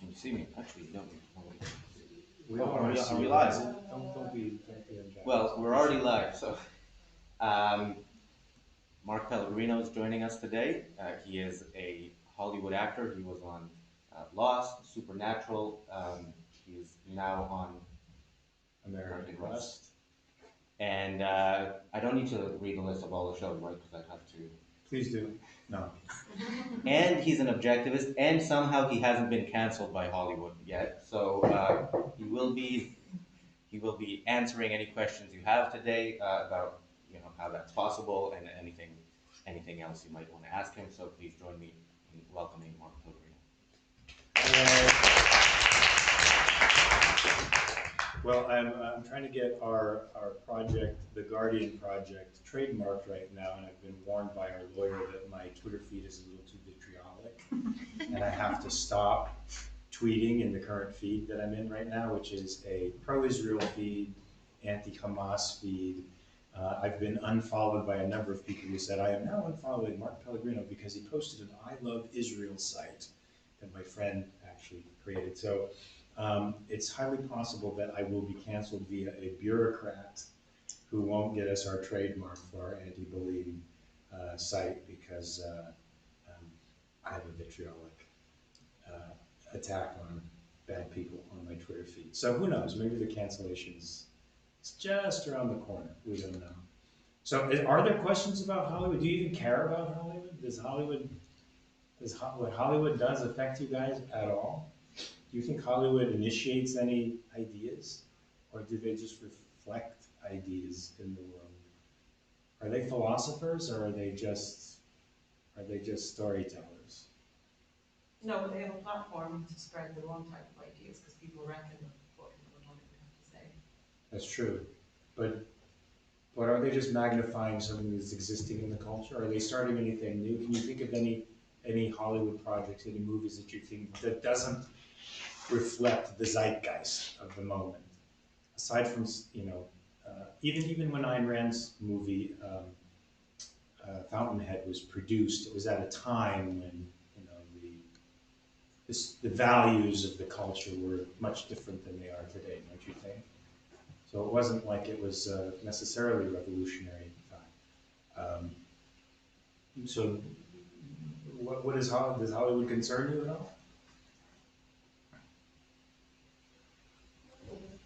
Can you see me? Actually, no. We all Are want we, to see are we you. live? Don't be embarrassed. Well, we're already live, so um, Mark Pellegrino is joining us today. He is a Hollywood actor. He was on Lost, Supernatural. He's now on American Rust. And I don't need to read the list of all the shows, right? Because I'd have to. Please do. No. And he's an objectivist, and somehow he hasn't been canceled by Hollywood yet. So he will be answering any questions you have today about how that's possible and anything else you might want to ask him. So please join me in welcoming Mark Pellegrino. Well, I'm trying to get our project, the Guardian project, trademarked right now, and I've been warned by our lawyer that my Twitter feed is a little too vitriolic, and I have to stop tweeting in the current feed that I'm in right now, which is a pro-Israel feed, anti-Hamas feed. I've been unfollowed by a number of people who said, I am now unfollowing Mark Pellegrino because he posted an I Love Israel site that my friend actually created. So it's highly possible that I will be canceled via a bureaucrat who won't get us our trademark for our anti-bullying site because I have a vitriolic attack on bad people on my Twitter feed. So who knows, maybe the cancellation's it's just around the corner. We don't know. So are there questions about Hollywood? Do you even care about Hollywood? Does what Hollywood does affect you guys at all? Do you think Hollywood initiates any ideas? Or do they just reflect ideas in the world? Are they philosophers or are they just storytellers? No, but they have a platform to spread their own type of ideas because people reckon what people don't even have to say. That's true. But are they just magnifying something that's existing in the culture? Are they starting anything new? Can you think of any Hollywood projects, any movies that you think that doesn't reflect the zeitgeist of the moment? Aside from, even when Ayn Rand's movie Fountainhead was produced, it was at a time when the values of the culture were much different than they are today, don't you think? So it wasn't like it was necessarily revolutionary at the time. So does Hollywood concern you at all?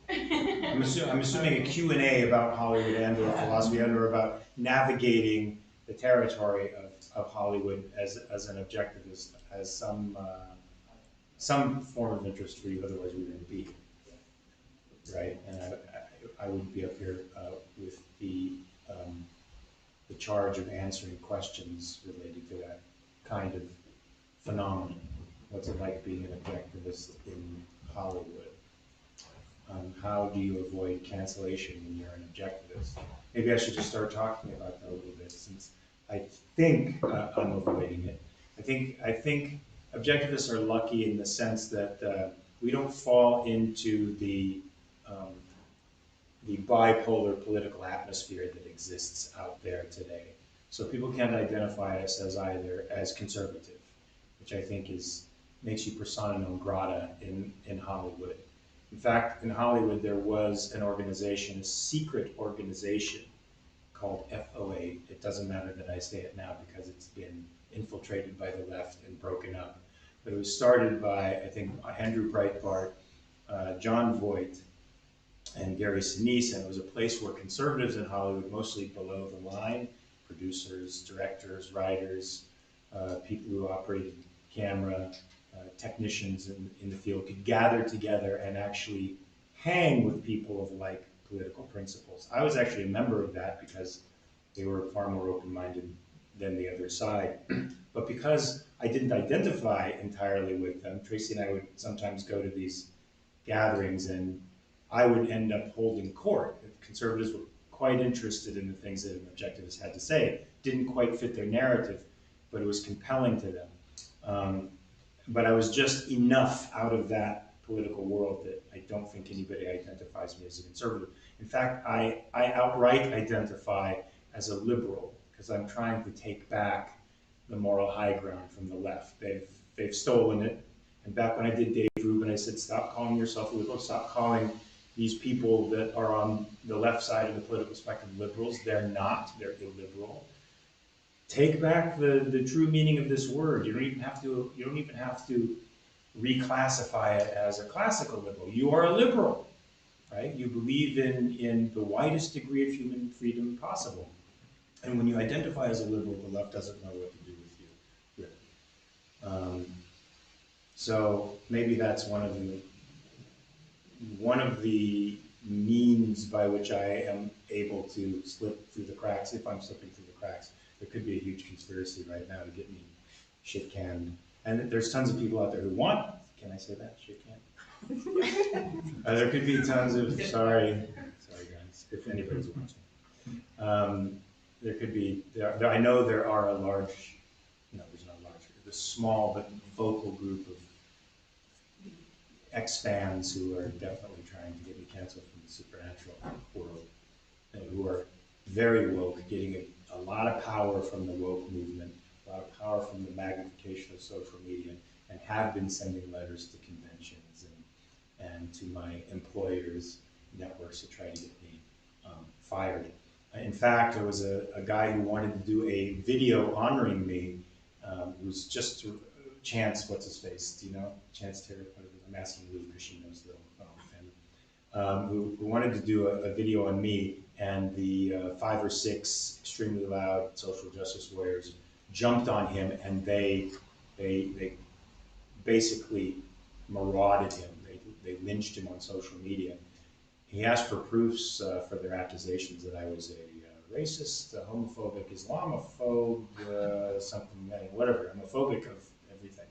I'm assuming a Q&A about Hollywood and or philosophy and or about navigating the territory of Hollywood as an objectivist has some form of interest for you, otherwise we wouldn't be here, right? And I wouldn't be up here with the charge of answering questions related to that kind of phenomenon. What's it like being an objectivist in Hollywood? How do you avoid cancellation when you're an objectivist? Maybe I should just start talking about that a little bit, since I think I'm avoiding it. I think objectivists are lucky in the sense that we don't fall into the bipolar political atmosphere that exists out there today. So people can't identify us as either as conservative, which I think makes you persona non grata in Hollywood. In fact, in Hollywood, there was an organization, a secret organization called FOA. It doesn't matter that I say it now because it's been infiltrated by the left and broken up. But it was started by, I think, Andrew Breitbart, John Voight, and Gary Sinise, and it was a place where conservatives in Hollywood, mostly below the line, producers, directors, writers, people who operated camera, technicians in the field could gather together and actually hang with people of like political principles. I was actually a member of that because they were far more open-minded than the other side. But because I didn't identify entirely with them, Tracy and I would sometimes go to these gatherings and I would end up holding court. Conservatives were quite interested in the things that an objectivist had to say. Didn't quite fit their narrative, but it was compelling to them. But I was just enough out of that political world that I don't think anybody identifies me as a conservative. In fact, I outright identify as a liberal because I'm trying to take back the moral high ground from the left. They've stolen it. And back when I did Dave group and I said, stop calling yourself a liberal, stop calling these people that are on the left side of the political spectrum liberals. They're not, they're illiberal. Take back the true meaning of this word. You don't even have to reclassify it as a classical liberal. You are a liberal, right? You believe in the widest degree of human freedom possible. And when you identify as a liberal, the left doesn't know what to do with you, really. So maybe that's one of the means by which I am able to slip through the cracks, if I'm slipping through the cracks. There could be a huge conspiracy right now to get me shit canned. And there's tons of people out there who want, can I say that, shit canned? There could be tons of, sorry guys, if anybody's watching. There could be, I know there are a large, no, there's not large, there's a small but vocal group of ex-fans who are definitely trying to get me canceled from the supernatural world, and who are very woke, getting a lot of power from the woke movement, a lot of power from the magnification of social media, and have been sending letters to conventions and to my employers' networks to try to get me fired. In fact, there was a guy who wanted to do a video honoring me, who's just Chance, what's his face? Do you know? Chance Terry, I'm asking Lou because she knows the family. Who wanted to do a video on me, and the 5 or 6 extremely loud social justice lawyers jumped on him, and they basically marauded him. They lynched him on social media. He asked for proofs for their accusations that I was a racist, a homophobic, Islamophobe, something, whatever, homophobic of everything.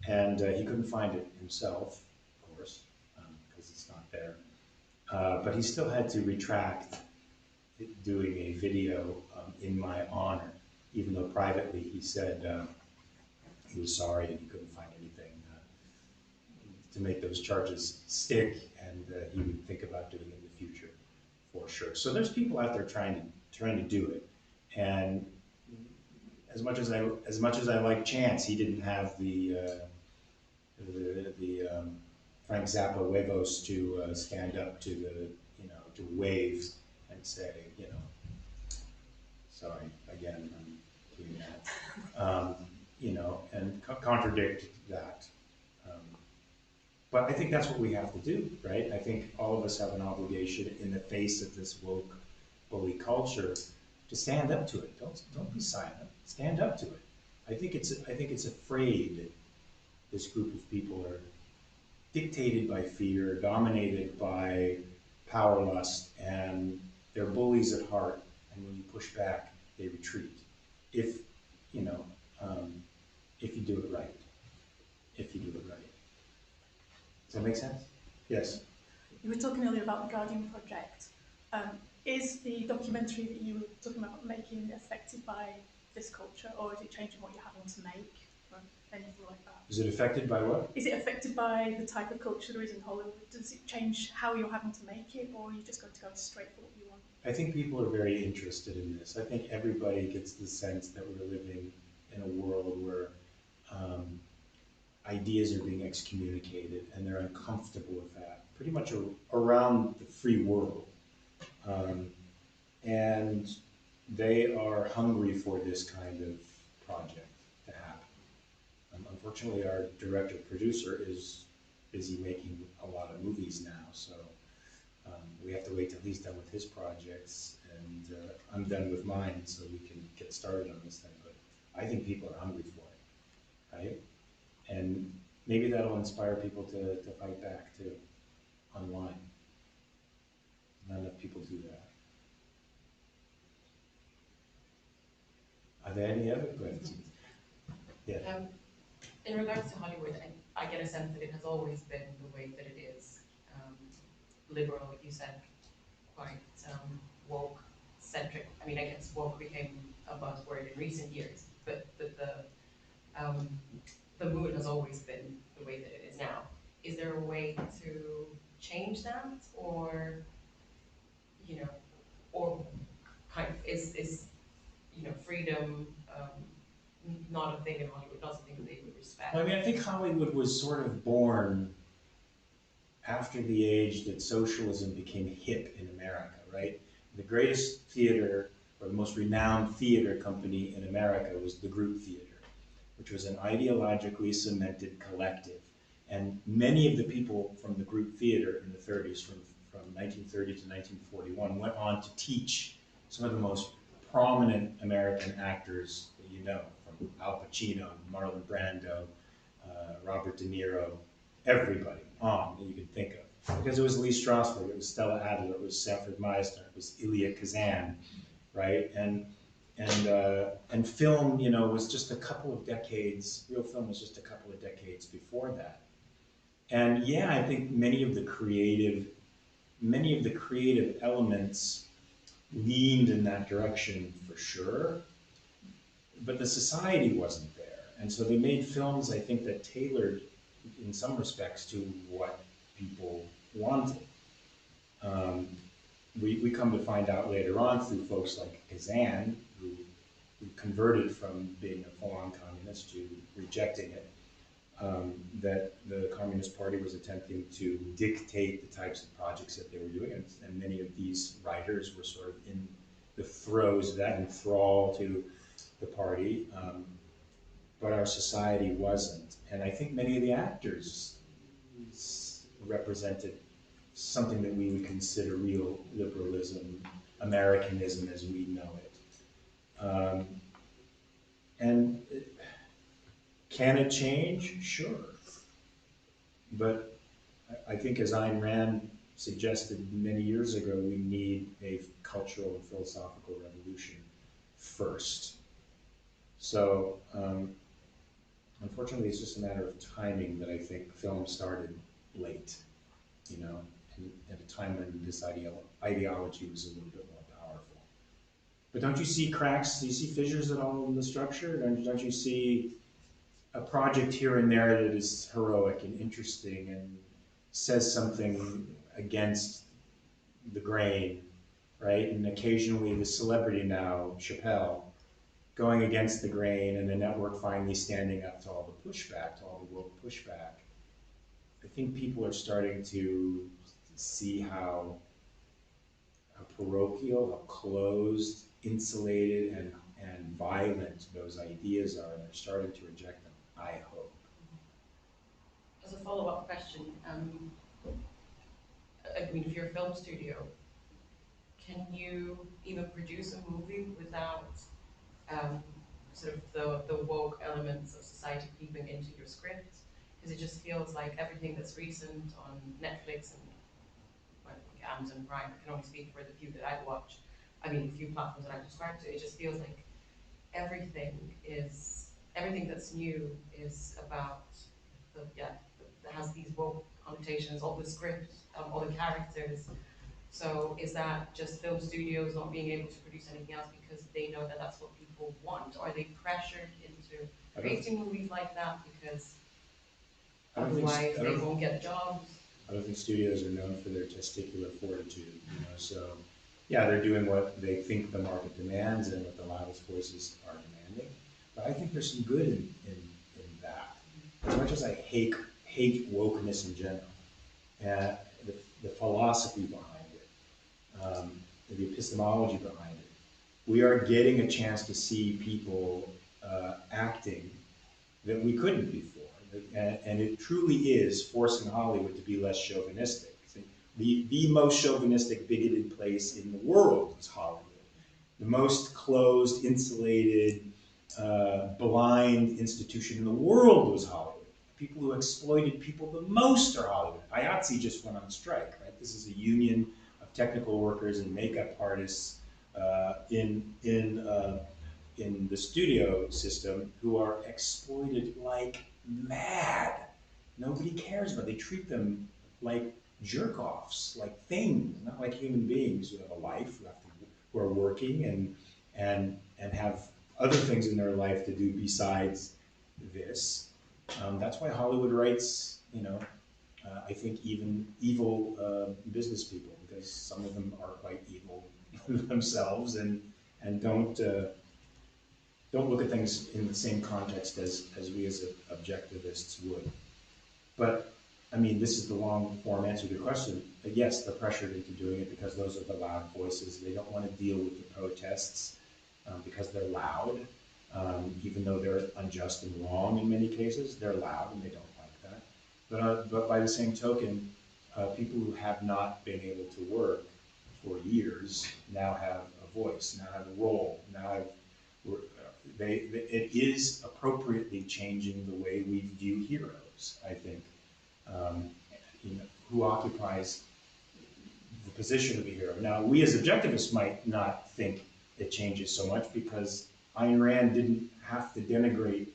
And he couldn't find it himself, of course, because it's not there. But he still had to retract doing a video in my honor, even though privately he said he was sorry and he couldn't find anything to make those charges stick, and he would think about doing it in the future for sure. So there's people out there trying to do it, and as much as I like Chance, he didn't have the Frank Zappa huevos to stand up to to wave and say, sorry again, I'm doing that, and contradict that. But I think that's what we have to do, right? I think all of us have an obligation in the face of this woke bully culture to stand up to it. Don't be silent. Stand up to it. I think it's afraid. This group of people are dictated by fear, dominated by power lust, and they're bullies at heart. And when you push back, they retreat. If you do it right. If you do it right. Does that make sense? Yes. You were talking earlier about the Guardian Project. Is the documentary that you were talking about making affected by this culture, or is it changing what you're having to make, or anything like that? Is it affected by what? Is it affected by the type of culture there is in Hollywood? Does it change how you're having to make it, or are you just going to go straight for what you want? I think people are very interested in this. I think everybody gets the sense that we're living in a world where ideas are being excommunicated, and they're uncomfortable with that, pretty much around the free world. And they are hungry for this kind of project to happen. Unfortunately, our director-producer is busy making a lot of movies now, so we have to wait till he's done with his projects, and I'm done with mine, so we can get started on this thing. But I think people are hungry for it, right? And maybe that'll inspire people to fight back too, online. Not enough people do that. Are there any other questions? Yeah. In regards to Hollywood, I get a sense that it has always been the way that it is. Liberal, you said, quite woke-centric. I mean, I guess woke became a buzzword in recent years, but the mood has always been the way that it is now. Is there a way to change that, or or kind of is freedom not a thing in Hollywood, not something that they would respect. I mean, I think Hollywood was sort of born after the age that socialism became hip in America, right? The greatest theater, or the most renowned theater company in America, was the Group Theater, which was an ideologically cemented collective. And many of the people from the Group Theater in the 30s, from 1930 to 1941, went on to teach some of the most prominent American actors that you know, from Al Pacino, Marlon Brando, Robert De Niro, everybody on that you can think of. Because it was Lee Strasberg, it was Stella Adler, it was Sanford Meisner, it was Elia Kazan, right? And film, you know, was just a couple of decades, real film was just a couple of decades before that. And yeah, I think many of the creative elements leaned in that direction for sure, but the society wasn't there. And so they made films, I think, that tailored in some respects to what people wanted. We come to find out later on through folks like Kazan, who converted from being a full-on communist to rejecting it, that the Communist Party was attempting to dictate the types of projects that they were doing, and many of these writers were sort of in the throes of that, enthralled to the party, but our society wasn't. And I think many of the actors represented something that we would consider real liberalism, Americanism as we know it. Can it change? Sure. But I think, as Ayn Rand suggested many years ago, we need a cultural and philosophical revolution first. So, unfortunately, it's just a matter of timing that I think film started late, you know, and at a time when this ideology was a little bit more powerful. But don't you see cracks? Do you see fissures at all in the structure? Don't you see a project here and there that is heroic and interesting and says something against the grain, right? And occasionally the celebrity now, Chappelle, going against the grain, and the network finally standing up to all the pushback, to all the woke pushback. I think people are starting to see how parochial, how closed, insulated, and violent those ideas are, and they're starting to reject them, I hope. As a follow-up question, I mean, if you're a film studio, can you even produce a movie without sort of the woke elements of society creeping into your script? Because it just feels like everything that's recent on Netflix and Amazon Prime, I can only speak for the few that I've watched, I mean, a few platforms that I've subscribed to, it just feels like everything that's new is about that has these woke connotations, all the scripts, all the characters. So is that just film studios not being able to produce anything else because they know that that's what people want? Or are they pressured into creating movies like that because otherwise they won't get jobs? I don't think studios are known for their testicular fortitude, you know, so yeah, they're doing what they think the market demands and what the loudest voices are demanding. But I think there's some good in that. As much as I hate wokeness in general, the philosophy behind it, the epistemology behind it, we are getting a chance to see people acting that we couldn't before. And it truly is forcing Hollywood to be less chauvinistic. The most chauvinistic, bigoted place in the world is Hollywood. The most closed, insulated, blind institution in the world was Hollywood. People who exploited people the most are Hollywood. IATSE just went on strike, right? This is a union of technical workers and makeup artists in the studio system who are exploited like mad. Nobody cares about it. They treat them like jerk-offs, like things, not like human beings who have a life, who are working and have other things in their life to do besides this. That's why Hollywood writes, you know, I think even evil business people, because some of them are quite evil themselves and don't don't look at things in the same context as we as objectivists would. But I mean, this is the long form answer to your question. Yes, they're pressured into doing it because those are the loud voices. They don't want to deal with the protests because they're loud, even though they're unjust and wrong in many cases. They're loud and they don't like that. But by the same token, people who have not been able to work for years now have a voice, now have a role, now have, it is appropriately changing the way we view heroes, I think. You know, who occupies the position of a hero. Now, we as objectivists might not think it changes so much because Ayn Rand didn't have to denigrate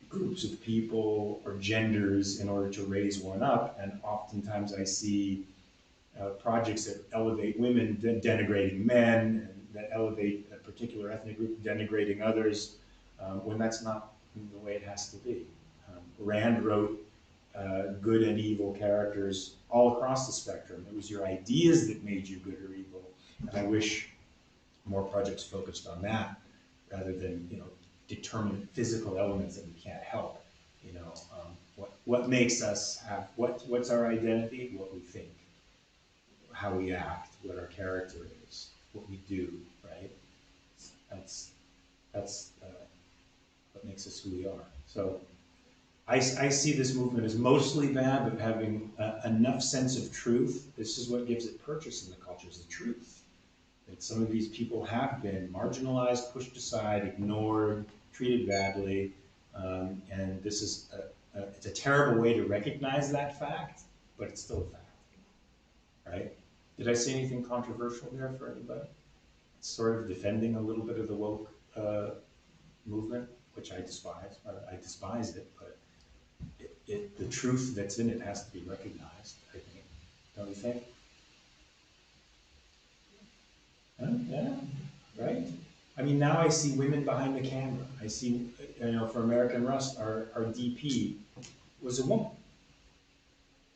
groups of people or genders in order to raise one up, and oftentimes I see projects that elevate women denigrating men, and that elevate a particular ethnic group denigrating others, when that's not the way it has to be. Rand wrote good and evil characters all across the spectrum. It was your ideas that made you good or evil, and I wish more projects focused on that rather than, you know, determinate physical elements that we can't help. You know, what makes us have what's our identity? What we think, how we act, what our character is, what we do. Right? That's what makes us who we are. So. I see this movement as mostly bad, but having enough sense of truth. This is what gives it purchase in the culture, is the truth. That some of these people have been marginalized, pushed aside, ignored, treated badly, and this is it's a terrible way to recognize that fact, but it's still a fact, right? Did I say anything controversial there for anybody? It's sort of defending a little bit of the woke movement, which I despise. I despise it, but the truth that's in it has to be recognized, I think. Don't you think? Yeah, right? I mean, now I see women behind the camera. I see, you know, for American Rust, our DP was a woman.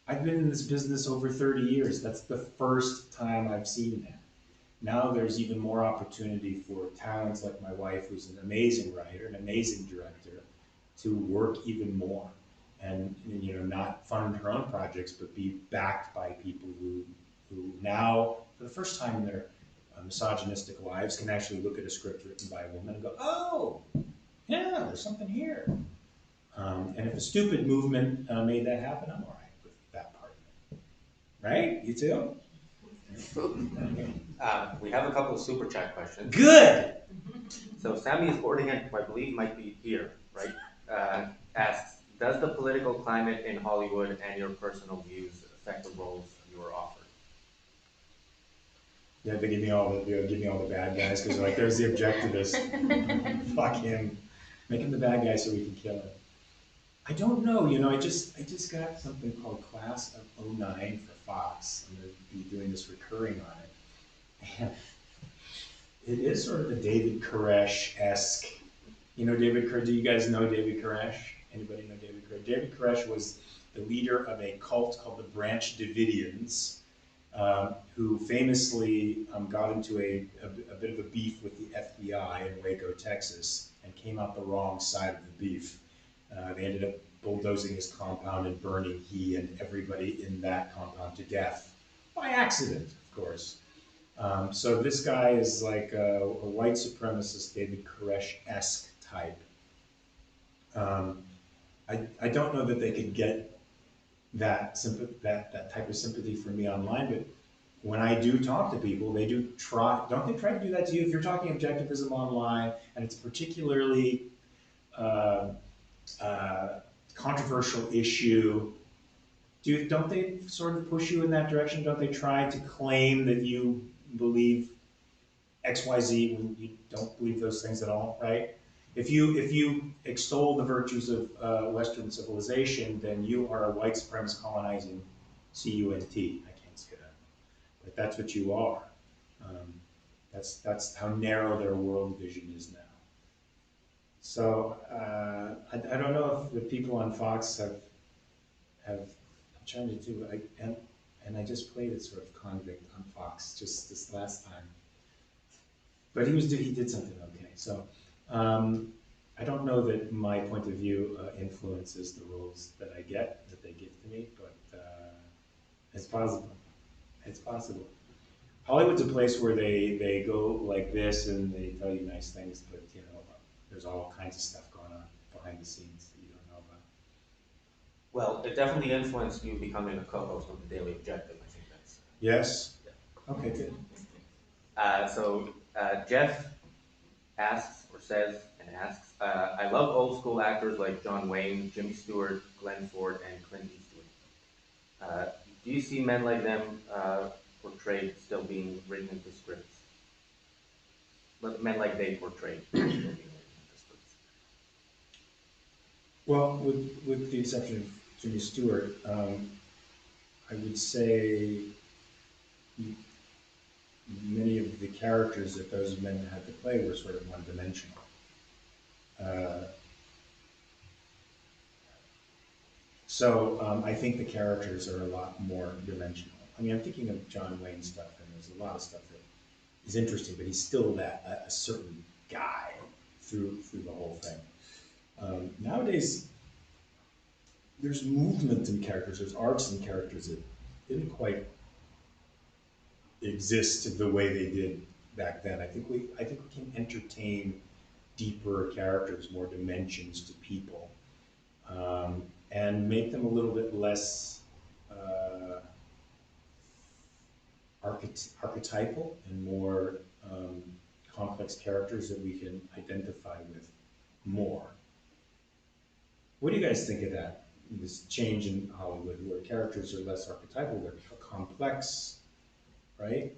I've been in this business over 30 years. That's the first time I've seen that. Now there's even more opportunity for talents like my wife, who's an amazing writer, an amazing director, to work even more. And, you know, not fund her own projects, but be backed by people who now, for the first time in their misogynistic lives, can actually look at a script written by a woman and go, oh, yeah, there's something here. And if the stupid movement made that happen, I'm all right with that part of it. Right? You too? We have a couple of super chat questions. Good! So Sammy is boarding it, who I believe might be here, right? Asks, does the political climate in Hollywood and your personal views affect the roles you were offered? Yeah, they give me all the bad guys because like there's the objectivist. Fuck him. Make him the bad guy so we can kill him. I don't know. You know, I just got something called Class of '09 for Fox. I'm going to be doing this recurring on it. And it is sort of a David Koresh-esque. You know David Koresh? Do you guys know David Koresh? Anybody know David Koresh? David Koresh was the leader of a cult called the Branch Davidians, who famously got into a bit of a beef with the FBI in Waco, Texas, and came out the wrong side of the beef. They ended up bulldozing his compound and burning he and everybody in that compound to death, by accident, of course. So this guy is like a white supremacist, David Koresh-esque type. I don't know that they could get that type of sympathy from me online, but when I do talk to people, they do try. Don't they try to do that to you? If you're talking objectivism online and it's a particularly controversial issue, don't they sort of push you in that direction? Don't they try to claim that you believe XYZ when you don't believe those things at all, right? If you extol the virtues of Western civilization, then you are a white supremacist colonizing CUNT. I can't say that, but that's what you are. That's how narrow their world vision is now. So I don't know if the people on Fox have I'm trying to do and I just played a sort of convict on Fox just this last time, but he did something okay. So I don't know that my point of view influences the roles that I get, that they give to me, but it's possible. It's possible. Hollywood's a place where they go like this and they tell you nice things, but you know, there's all kinds of stuff going on behind the scenes that you don't know about. Well, it definitely influenced you becoming a co-host of the Daily Objective. I think that's. Yes? Okay, good. Jeff asks or says and asks, I love old school actors like John Wayne, Jimmy Stewart, Glenn Ford, and Clint Eastwood. Do you see men like them portrayed still being written into scripts? But men like they portrayed still being written into scripts. Well, with the exception of Jimmy Stewart, I would say many of the characters that those men had to play were sort of one-dimensional. I think the characters are a lot more dimensional. I mean, I'm thinking of John Wayne stuff, and there's a lot of stuff that is interesting, but he's still a certain guy through the whole thing. Nowadays, there's movement in characters, there's arcs in characters that didn't quite exist the way they did back then. I think we can entertain deeper characters, more dimensions to people, and make them a little bit less archetypal and more complex characters that we can identify with more. What do you guys think of that? This change in Hollywood where characters are less archetypal, they're complex, right?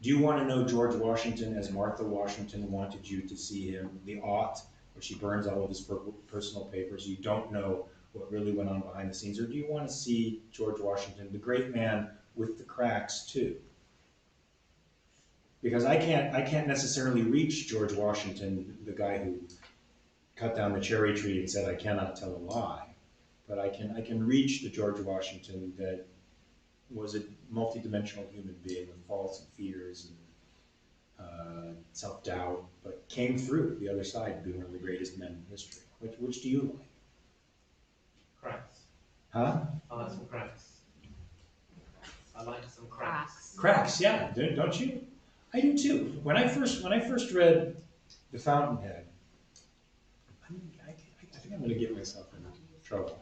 Do you want to know George Washington as Martha Washington wanted you to see him, the aught, where she burns all of his personal papers? You don't know what really went on behind the scenes, or do you want to see George Washington, the great man with the cracks too? Because I can't necessarily reach George Washington, the guy who cut down the cherry tree and said, "I cannot tell a lie," but I can reach the George Washington that was a multidimensional human being with faults and fears and self-doubt, but came through the other side, being one of the greatest men in history. Which do you like? Cracks. Huh? I like some cracks. I like some cracks. Cracks, yeah, don't you? I do too. When I first read The Fountainhead, I think I'm going to get myself in trouble.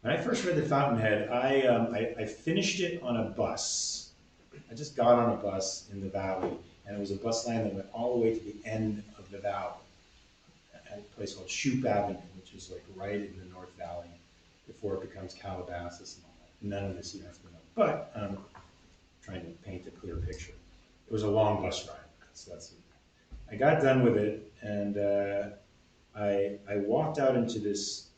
When I first read The Fountainhead, I finished it on a bus. I just got on a bus in the valley, and it was a bus line that went all the way to the end of the valley, at a place called Shoup Avenue, which is like right in the North Valley before it becomes Calabasas and all that. None of this has been up, but I'm trying to paint a clear picture. It was a long bus ride, so that's it. I got done with it, and I walked out into this,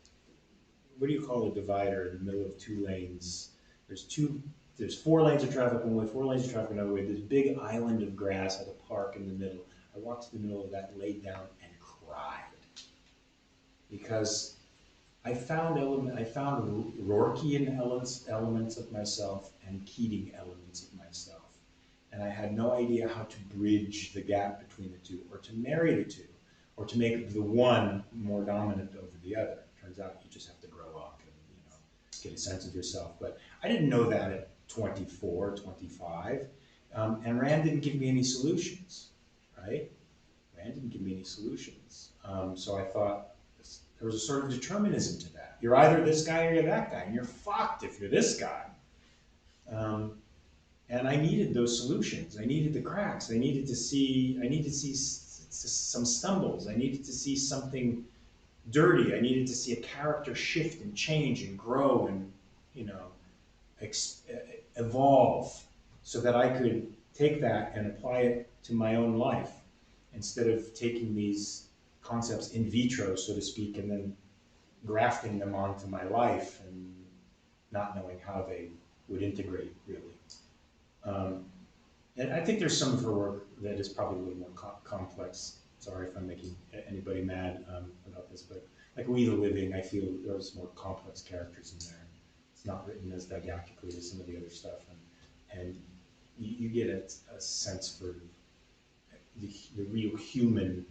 what do you call a divider in the middle of two lanes? There's 4 lanes of traffic one way, 4 lanes of traffic another way. This big island of grass at a park in the middle. I walked to the middle of that, laid down, and cried. Because I found Rourkean elements of myself and Keating elements of myself. And I had no idea how to bridge the gap between the two, or to marry the two, or to make the one more dominant over the other. Turns out you just have to grow up and get a sense of yourself. But I didn't know that at 24, 25. And Rand didn't give me any solutions, right? Rand didn't give me any solutions. So I thought there was a sort of determinism to that. You're either this guy or you're that guy, and you're fucked if you're this guy. And I needed those solutions. I needed the cracks. I needed to see some stumbles. I needed to see something dirty. I needed to see a character shift and change and grow and, evolve, so that I could take that and apply it to my own life, instead of taking these concepts in vitro, so to speak, and then grafting them onto my life and not knowing how they would integrate, really. And I think there's some of her work that is probably a little more complex. Sorry if I'm making anybody mad about this, but like We the Living, I feel there's more complex characters in there. It's not written as didactically as some of the other stuff, and you get a sense for the real human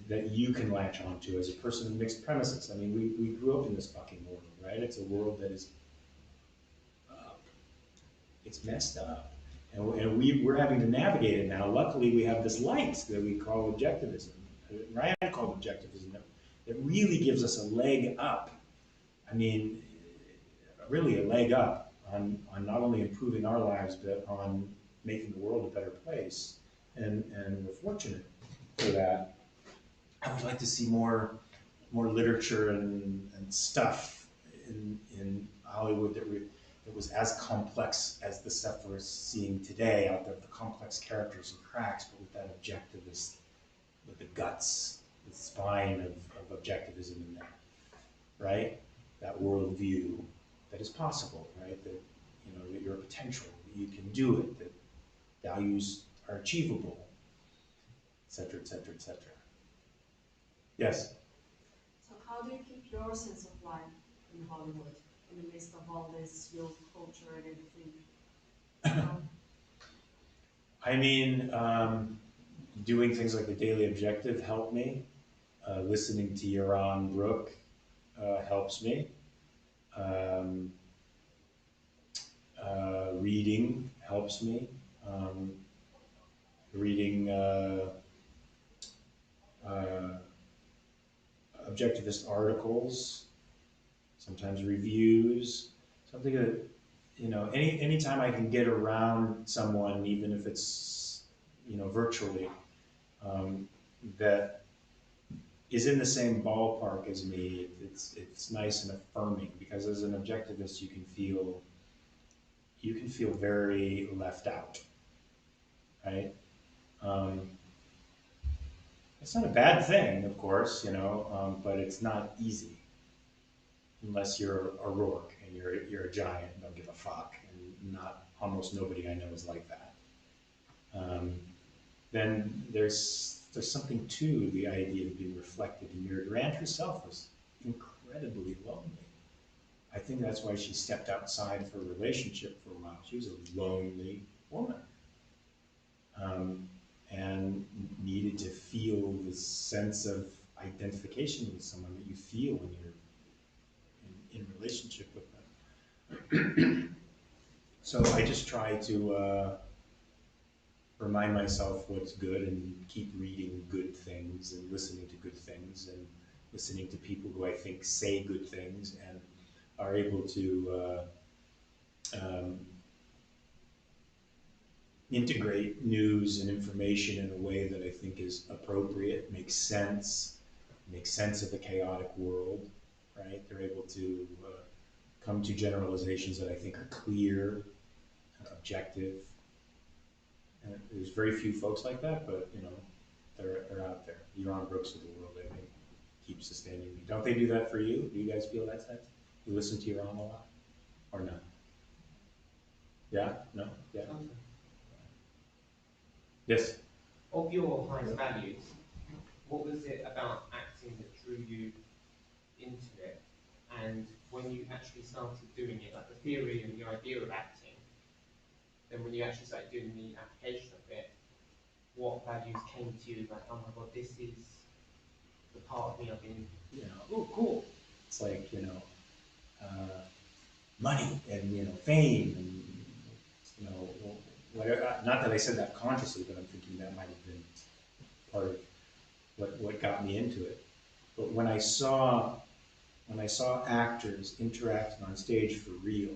that you can latch onto as a person of mixed premises. I mean, we grew up in this fucking world, right? It's a world that is, it's messed up. And we're having to navigate it now. Luckily, we have this light that we call objectivism, radical objectivism, that really gives us a leg up. I mean, really a leg up on not only improving our lives, but on making the world a better place. And we're fortunate for that. I would like to see more literature and stuff in Hollywood that was as complex as the stuff we're seeing today out there, the complex characters and cracks, but with that objectivist, with the guts, the spine of objectivism in there, right? That worldview that is possible, right? That, you know, that you're a potential, that you can do it, that values are achievable, et cetera, et cetera, et cetera. Yes? So how do you keep your sense of life in Hollywood in the midst of all this youth culture and everything? I mean, doing things like the Daily Objective help me. Listening to Yaron Brook helps me. Reading helps me. Reading Objectivist articles, sometimes reviews, something that, you know, anytime I can get around someone, even if it's, you know, virtually, that is in the same ballpark as me, it's nice and affirming, because as an objectivist you can feel very left out, right? It's not a bad thing, of course, you know, but it's not easy unless you're a Rourke and you're a giant and don't give a fuck, and almost nobody I know is like that. Then there's something to the idea of being reflected and mirrored. Rand herself was incredibly lonely. I think that's why she stepped outside of her relationship for a while. She was a lonely woman. And needed to feel this sense of identification with someone that you feel when you're in relationship with them. So I just try to remind myself what's good and keep reading good things and listening to good things and listening to people who I think say good things and are able to integrate news and information in a way that I think is appropriate, makes sense of the chaotic world, right? They're able to come to generalizations that I think are clear and objective. And there's very few folks like that, but you know, they're out there. Yaron Brooks of the world, I think, keeps sustaining me. Don't they do that for you? Do you guys feel that sense? You listen to Yaron a lot, or no? Yeah, no, yeah. Yes. Of your highest values, what was it about acting that drew you into it? And when you actually started doing it, like the theory and the idea of acting, then when you actually started doing the application of it, what values came to you? Like, oh my god, this is the part of me I've been, You know, oh, cool. It's like, you know, money and, you know, fame and, you know, whatever. Not that I said that consciously, but I'm thinking that might have been part of what got me into it. But when I saw actors interacting on stage for real,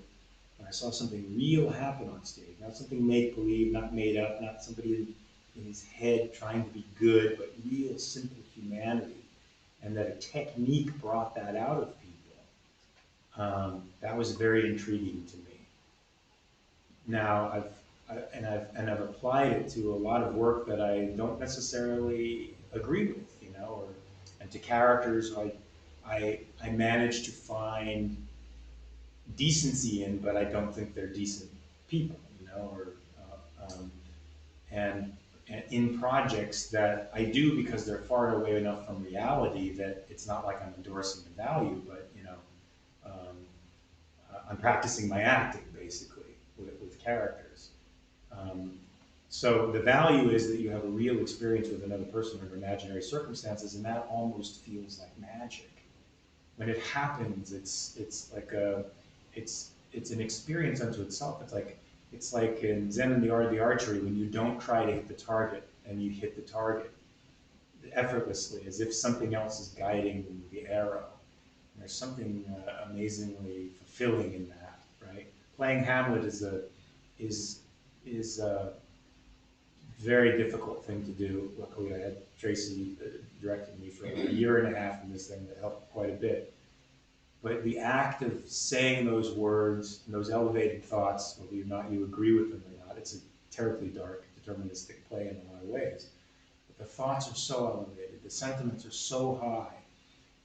when I saw something real happen on stage, not something make-believe, not made up, not somebody in his head trying to be good, but real simple humanity, and that a technique brought that out of people, that was very intriguing to me. Now I've applied it to a lot of work that I don't necessarily agree with, you know, and to characters I managed to find decency in, but I don't think they're decent people, you know, or and in projects that I do because they're far away enough from reality that it's not like I'm endorsing the value, but you know, I'm practicing my acting basically with characters. So the value is that you have a real experience with another person under imaginary circumstances, and that almost feels like magic. When it happens, it's like it's an experience unto itself. It's like in Zen and the Art of the Archery, when you don't try to hit the target and you hit the target effortlessly, as if something else is guiding the arrow. And there's something amazingly fulfilling in that, right? Playing Hamlet is a very difficult thing to do. Luckily, I had Tracy directing me for a year and a half in this thing that helped quite a bit. But the act of saying those words and those elevated thoughts, whether or not you agree with them or not, it's a terribly dark, deterministic play in a lot of ways. But the thoughts are so elevated, the sentiments are so high,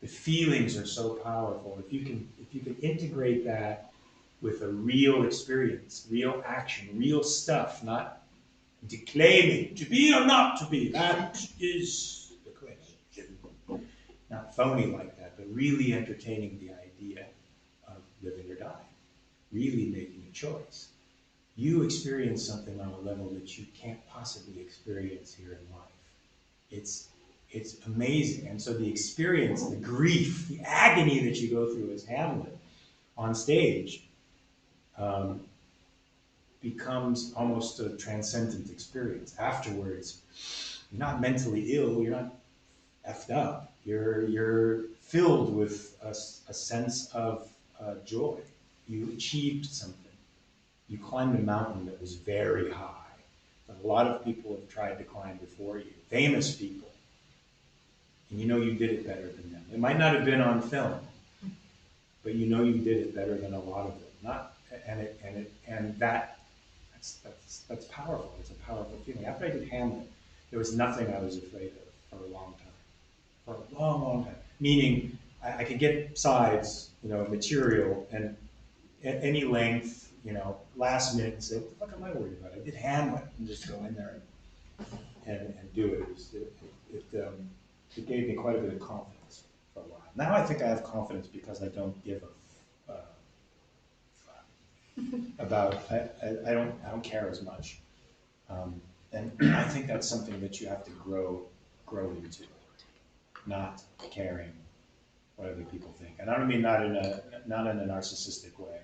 the feelings are so powerful. If you can integrate that with a real experience, real action, real stuff, not declaiming to be or not to be, that is the question. Not phony like that, but really entertaining the idea of living or dying, really making a choice. You experience something on a level that you can't possibly experience here in life. It's amazing. And so the experience, the grief, the agony that you go through as Hamlet on stage becomes almost a transcendent experience. Afterwards, you're not mentally ill, you're not effed up. You're filled with a sense of joy. You achieved something. You climbed a mountain that was very high, that a lot of people have tried to climb before you, famous people. And you know you did it better than them. It might not have been on film, but you know you did it better than a lot of them. That's powerful. It's a powerful feeling. After I did Hamlet, there was nothing I was afraid of for a long time. For a long, long time. Meaning, I could get sides, material, and at any length, last minute, and say, what the fuck am I worried about? I did Hamlet, and just go in there and do it. It gave me quite a bit of confidence for a while. Now I think I have confidence because I don't give a about I don't care as much, and I think that's something that you have to grow into, not caring what other people think. And I don't mean not in a narcissistic way,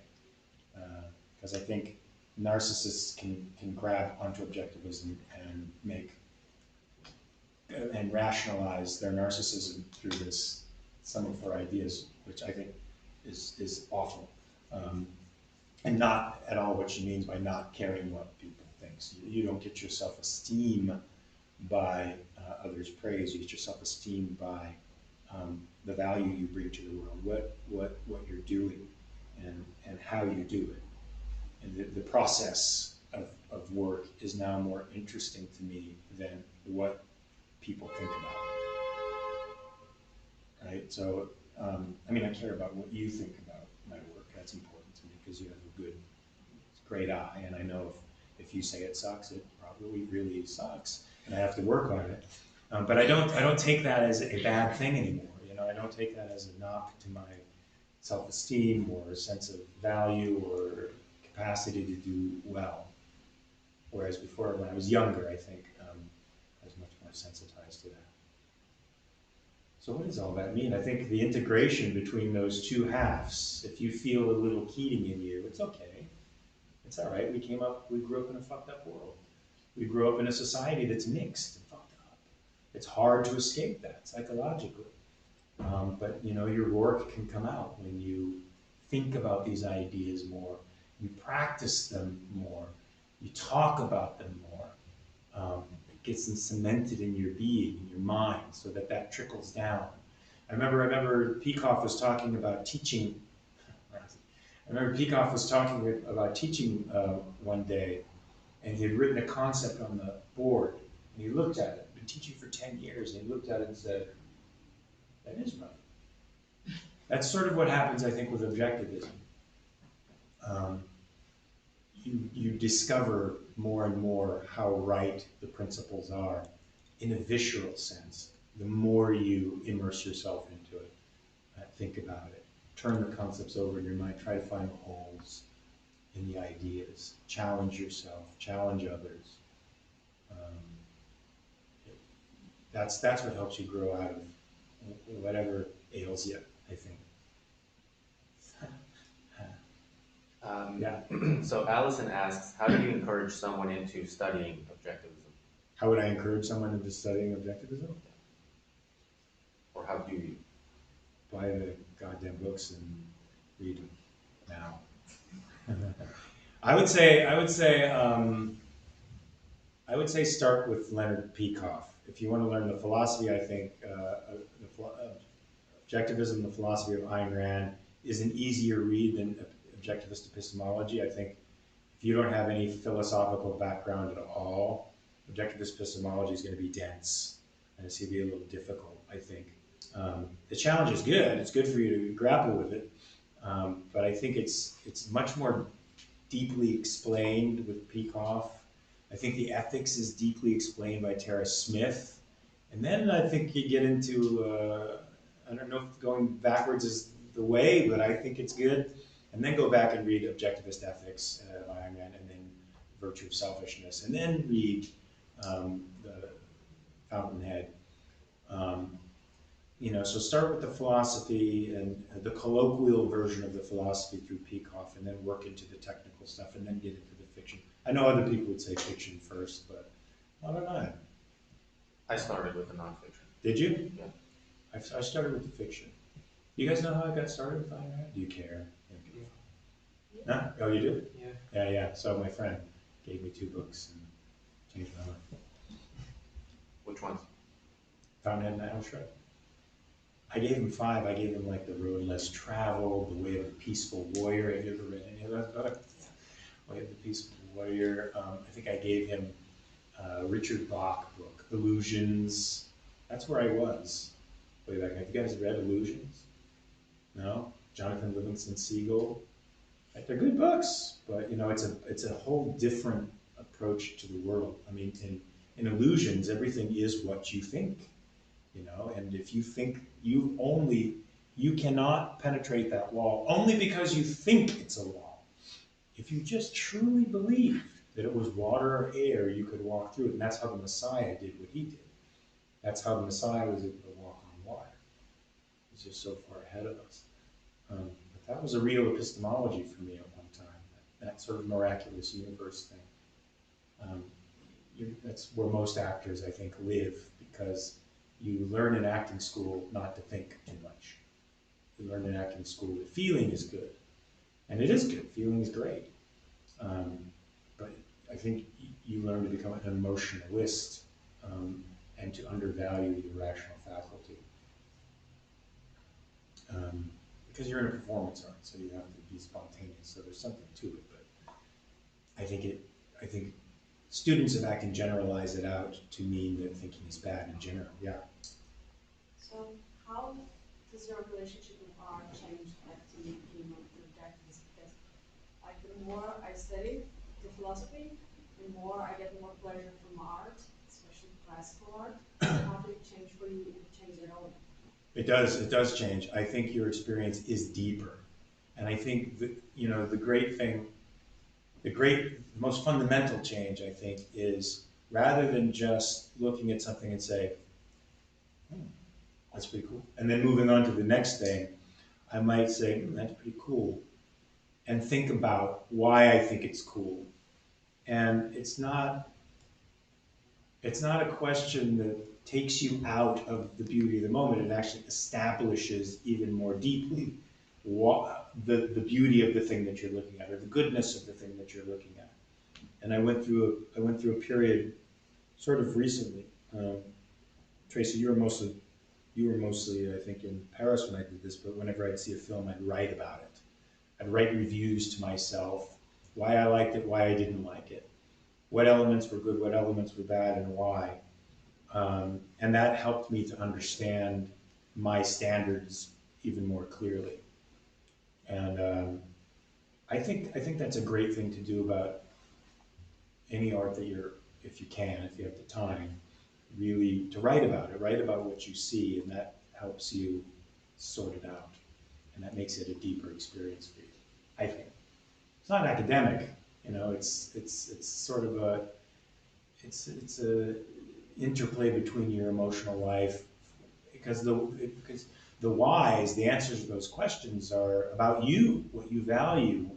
because I think narcissists can grab onto objectivism and make and rationalize their narcissism through some of their ideas, which I think is awful. And not at all what she means by not caring what people think. So you don't get your self-esteem by others' praise. You get your self-esteem by the value you bring to the world, what you're doing, and how you do it. And the process of work is now more interesting to me than what people think about it. Right? So, I care about what you think about my work. That's important to me because you have a great eye, and I know if you say it sucks, it probably really sucks, and I have to work on it. But I don't take that as a bad thing anymore. I don't take that as a knock to my self-esteem or a sense of value or capacity to do well. Whereas before, when I was younger, I think I was much more sensitized to that. So what does all that mean? I think the integration between those two halves, if you feel a little Keating in you, it's okay. It's all right. We grew up in a fucked up world. We grew up in a society that's mixed and fucked up. It's hard to escape that psychologically. But your work can come out when you think about these ideas more, you practice them more, you talk about them more. It gets them cemented in your being, in your mind, so that trickles down. I remember Peikoff was talking about teaching. One day, and he had written a concept on the board, and he looked at it. Been teaching for 10 years, and he looked at it and said, "That is right." That's sort of what happens, I think, with objectivism. You discover more and more how right the principles are in a visceral sense. The more you immerse yourself into it, think about it, turn the concepts over in your mind, try to find the holes in the ideas, challenge yourself, challenge others, That's what helps you grow out of whatever ails you, I think. Yeah. So Allison asks, how do you encourage someone into studying objectivism? How would I encourage someone into studying objectivism? Or how do you? Buy the goddamn books and read them now. I would say start with Leonard Peikoff. If you want to learn the philosophy, I think Objectivism, the philosophy of Ayn Rand, is an easier read than Objectivist epistemology. I think if you don't have any philosophical background at all, Objectivist epistemology is going to be dense, and it's going to be a little difficult, I think. The challenge is good. It's good for you to grapple with it, but I think it's much more deeply explained with Peikoff. I think the ethics is deeply explained by Tara Smith. And then I think you get into, I don't know if going backwards is the way, but I think it's good. And then go back and read Objectivist Ethics by Ayn Rand, and then Virtue of Selfishness, and then read the Fountainhead. So start with the philosophy and the colloquial version of the philosophy through Peikoff, and then work into the technical stuff, and then get into the fiction. I know other people would say fiction first, but I don't know. I started with the nonfiction. Did you? Yeah. I started with the fiction. You guys know how I got started with Ayn Rand? Do you care? Yeah. No? Oh, you do? Yeah. Yeah. So my friend gave me 2 books and changed my life. Which ones? Fountainhead and Idle Shred. I gave him 5. I gave him like The Road Less Traveled, The Way of the Peaceful Warrior. Have you ever read any of that book? Way of the Peaceful Warrior. I think I gave him Richard Bach book, Illusions. That's where I was way back. Have you guys read Illusions? No? Jonathan Livingston Seagull. Like, they're good books, but it's a whole different approach to the world. I mean, in Illusions, everything is what you think. And if you think you cannot penetrate that wall only because you think it's a wall. If you just truly believe that it was water or air, you could walk through it. And that's how the Messiah did what he did. That's how the Messiah was able to walk on water. He's just so far ahead of us. But that was a real epistemology for me at one time, that sort of miraculous universe thing. That's where most actors, I think, live, because you learn in acting school not to think too much. You learn in acting school that feeling is good. And it is good. Feeling is great. But I think you learn to become an emotionalist and to undervalue the rational faculty. Because you're in a performance art, so you have to be spontaneous. So there's something to it. But I think students of acting generalize it out to mean that thinking is bad in general. Yeah. So how does your relationship with art change after you became an objectivist? Because like the more I study the philosophy, the more I get more pleasure from art, especially classical art. How did it change for you? Did it change at all? It does change. I think your experience is deeper. And I think that, the most fundamental change, I think, is rather than just looking at something and say, that's pretty cool, and then moving on to the next thing, I might say, that's pretty cool, and think about why I think it's cool. And it's not a question that takes you out of the beauty of the moment. It actually establishes even more deeply the beauty of the thing that you're looking at, or the goodness of the thing that you're looking at. And I went through a period sort of recently. Tracy, you were mostly, I think, in Paris when I did this, but whenever I'd see a film, I'd write about it. I'd write reviews to myself, why I liked it, why I didn't like it, what elements were good, what elements were bad, and why. And that helped me to understand my standards even more clearly. And I think that's a great thing to do about any art that if you have the time, really to write about what you see, and that helps you sort it out. And that makes it a deeper experience for you, I think. It's not academic, it's sort of it's a interplay between your emotional life, because the whys, the answers to those questions are about you, what you value,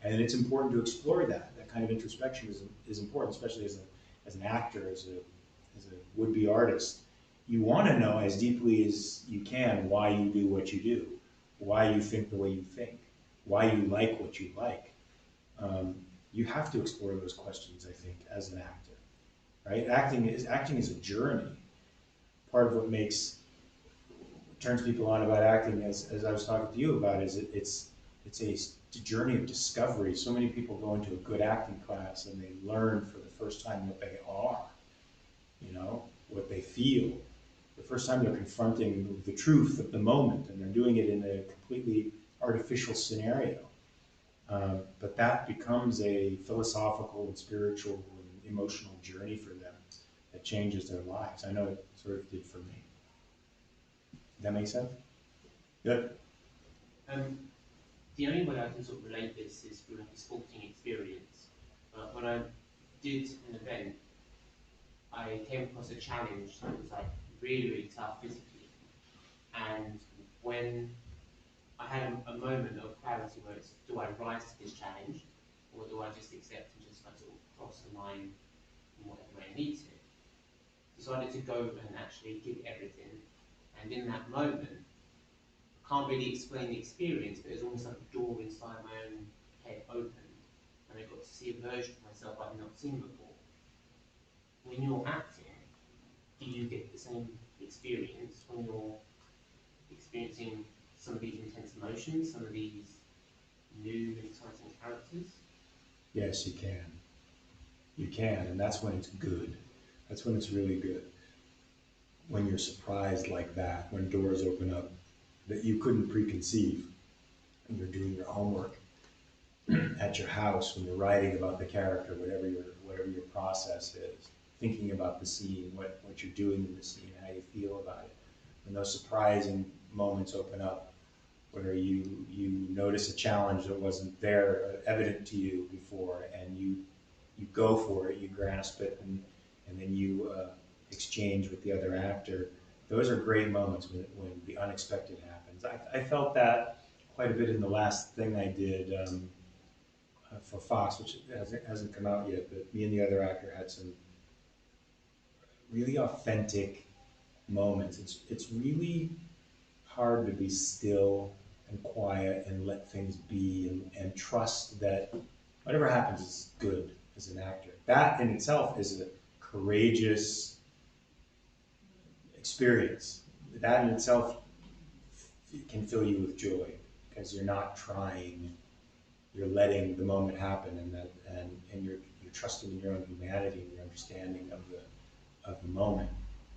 and it's important to explore that. That kind of introspection is important, especially as an actor, as a would-be artist. You want to know as deeply as you can why you do what you do, why you think the way you think, why you like what you like. You have to explore those questions, I think, as an actor, right? Acting is a journey. Part of what turns people on about acting, as I was talking to you about, is it's a journey of discovery. So many people go into a good acting class and they learn for the first time what they are, what they feel. The first time they're confronting the truth of the moment, and they're doing it in a completely artificial scenario. But that becomes a philosophical and spiritual and emotional journey for them that changes their lives. I know it sort of did for me. Does that make sense? Good. The only way I can sort of relate this is through like a sporting experience. When I did an event, I came across a challenge that was like really, really tough physically. And when I had a moment of clarity where it's, do I rise to this challenge, or do I just accept and just like sort of cross the line in whatever way I need to? Decided to go and actually give everything. And in that moment, I can't really explain the experience, but it was almost like a door inside my own head opened, and I got to see a version of myself I've not seen before. When you're acting, do you get the same experience when you're experiencing some of these intense emotions, some of these new and exciting characters? Yes, you can. You can, and that's when it's good. That's when it's really good. When you're surprised like that, when doors open up that you couldn't preconceive, and you're doing your homework at your house, when you're writing about the character, whatever your process is, thinking about the scene, what you're doing in the scene, how you feel about it. When those surprising moments open up, where you notice a challenge that wasn't there, evident to you before, and you go for it, you grasp it, and then you exchange with the other actor. Those are great moments when the unexpected happens. I felt that quite a bit in the last thing I did for Fox, which hasn't come out yet, but me and the other actor had some really authentic moments. It's really hard to be still and quiet and let things be and trust that whatever happens is good as an actor. That in itself is a courageous experience. That in itself can fill you with joy, because you're not trying, you're letting the moment happen, and you're trusting in your own humanity and your understanding of the moment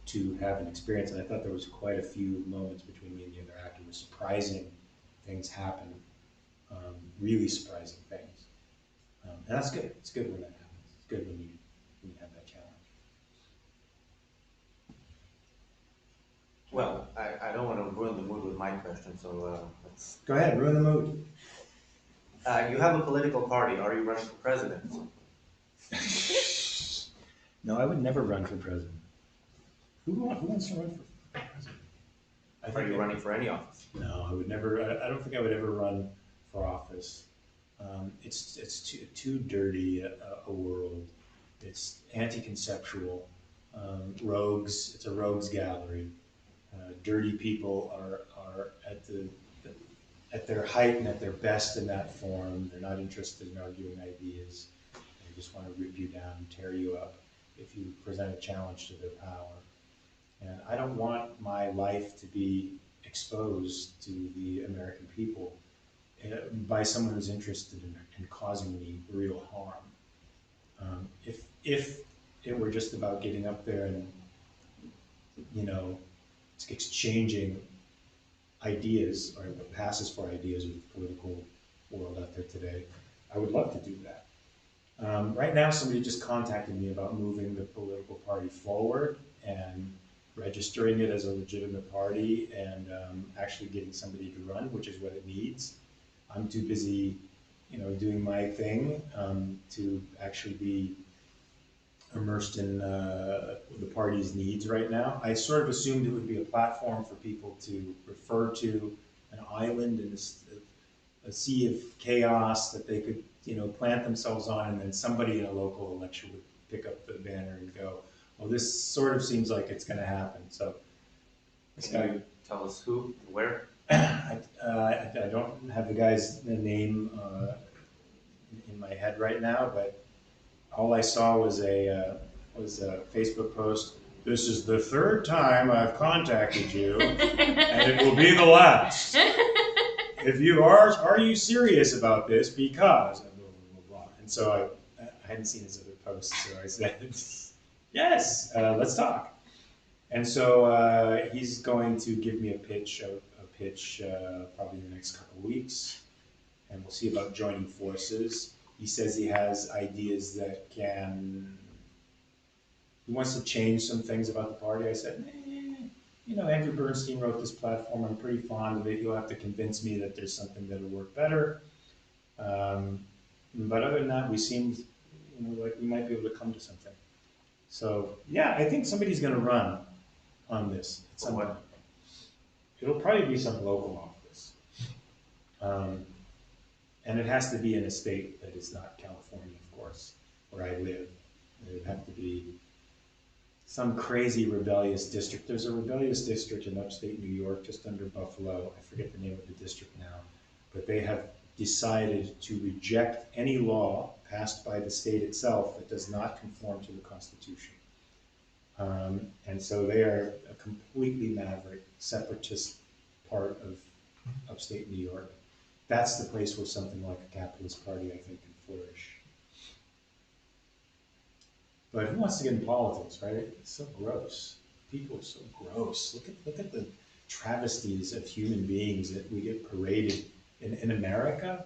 to have an experience. And I thought there was quite a few moments between me and the other actor where surprising things happen, really surprising things. And that's good. It's good when that happens. It's good when you have that challenge. Well, I don't want to ruin the mood with my question, so let's... Go ahead, ruin the mood. You have a political party. Are you running for president? No, I would never run for president. Who wants to run for president? Are you running for any office? No, I would never. I don't think I would ever run for office. It's too dirty a world. It's anti-conceptual. Rogues. It's a rogues gallery. Dirty people are at their height and at their best in that form. They're not interested in arguing ideas. They just want to rip you down and tear you up if you present a challenge to their power. And I don't want my life to be exposed to the American people by someone who's interested in causing me real harm. If it were just about getting up there and, exchanging ideas, or what passes for ideas with the political world out there today, I would love to do that. Right now, somebody just contacted me about moving the political party forward and registering it as a legitimate party and actually getting somebody to run, which is what it needs. I'm too busy, doing my thing to actually be immersed in the party's needs right now. I sort of assumed it would be a platform for people to refer to, an island in a sea of chaos that they could, plant themselves on, and then somebody in a local election would pick up the banner and go, well, this sort of seems like it's going to happen. So this Can guy, you tell us who, where? I don't have the guy's name in my head right now, but all I saw was a Facebook post. This is the third time I've contacted you, and it will be the last. If you are you serious about this? Because blah, blah, blah, blah. And so I hadn't seen his other posts, so I said, yes, let's talk. And so he's going to give me a pitch probably in the next couple of weeks, and we'll see about joining forces. He says he has ideas that he wants to change some things about the party. I said, Andrew Bernstein wrote this platform. I'm pretty fond of it. You'll have to convince me that there's something that'll work better. But other than that, we seem, like we might be able to come to something. So yeah, I think somebody's going to run on this at some point. It'll probably be some local office. And it has to be in a state that is not California, of course, where I live. It would have to be some crazy rebellious district. There's a rebellious district in upstate New York, just under Buffalo. I forget the name of the district now. But they have decided to reject any law passed by the state itself that does not conform to the Constitution. And so they are a completely maverick, separatist part of upstate New York. That's the place where something like a capitalist party, I think, can flourish. But who wants to get in politics, right? It's so gross. People are so gross. Look at the travesties of human beings that we get paraded in America.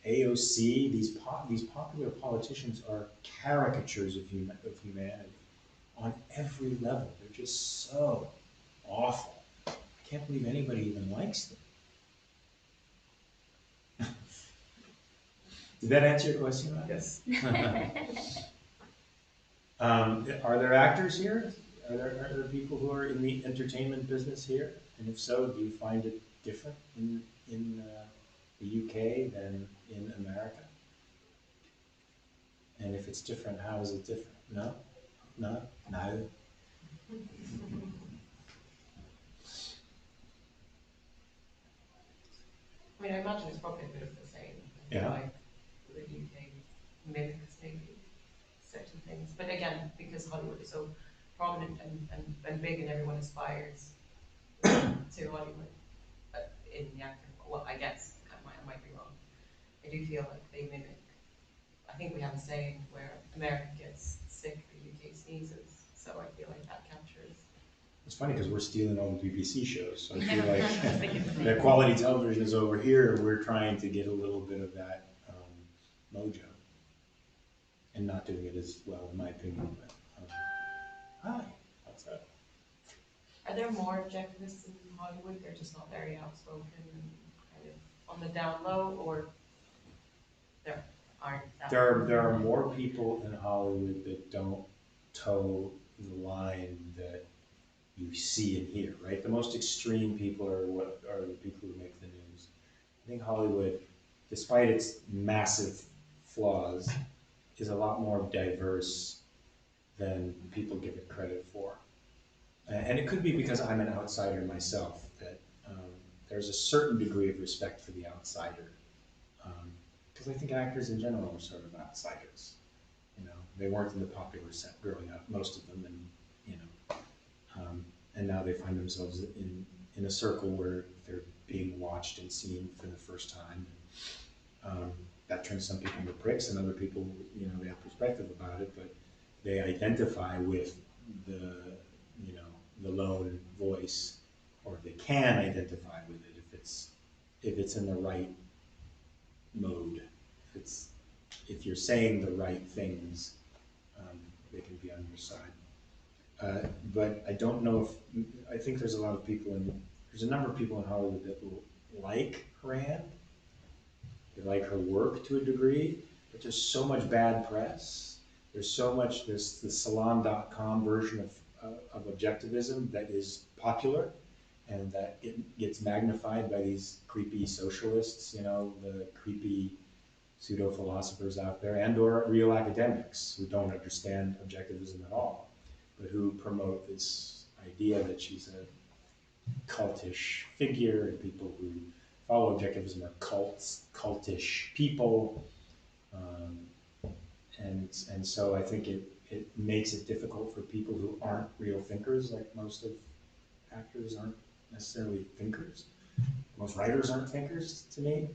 AOC, these popular politicians are caricatures of humanity on every level. They're just so awful. I can't believe anybody even likes them. Did that answer your question, Matt? Yes. Are there actors here? Are there people who are in the entertainment business here? And if so, do you find it different in the UK than in America? And if it's different, how is it different? No? No? Neither? I mean, I imagine it's probably a bit of the same. Yeah. Like the UK mimics maybe certain things. But again, because Hollywood is so prominent and big and everyone aspires to Hollywood in the acting, well, I guess, I might be wrong. I do feel like they mimic. I think we have a saying where America gets sick, the UK sneezes. So I feel like that captures. It's funny because we're stealing all the BBC shows. So I feel like the quality television is over here, and we're trying to get a little bit of that mojo. And not doing it as well, in my opinion. But, hi, what's up? Are there more objectivists in Hollywood? They're just not very outspoken and kind of on the down low, or there aren't that There are more people in Hollywood that don't toe the line that you see and hear, right? The most extreme people are the people who make the news. I think Hollywood, despite its massive flaws, is a lot more diverse than people give it credit for. And it could be because I'm an outsider myself, that there's a certain degree of respect for the outsider. Because I think actors in general are sort of outsiders. They weren't in the popular set growing up, most of them, and and now they find themselves in a circle where they're being watched and seen for the first time. That turns some people into pricks, and other people, they have perspective about it, but they identify with the lone voice, or they can identify with it if it's in the right mode. If you're saying the right things, they can be on your side. But I don't know I think there's a number of people in Hollywood that will like Rand. They like her work to a degree, but there's so much bad press. there's so much, there's the salon.com version of objectivism that is popular, and that it gets magnified by these creepy socialists, you know, the creepy pseudo-philosophers out there, and or real academics who don't understand objectivism at all, but who promote this idea that she's a cultish figure, and people who follow objectivism are cultish people. And so I think it makes it difficult for people who aren't real thinkers, like most of actors aren't necessarily thinkers. Most writers aren't thinkers to me.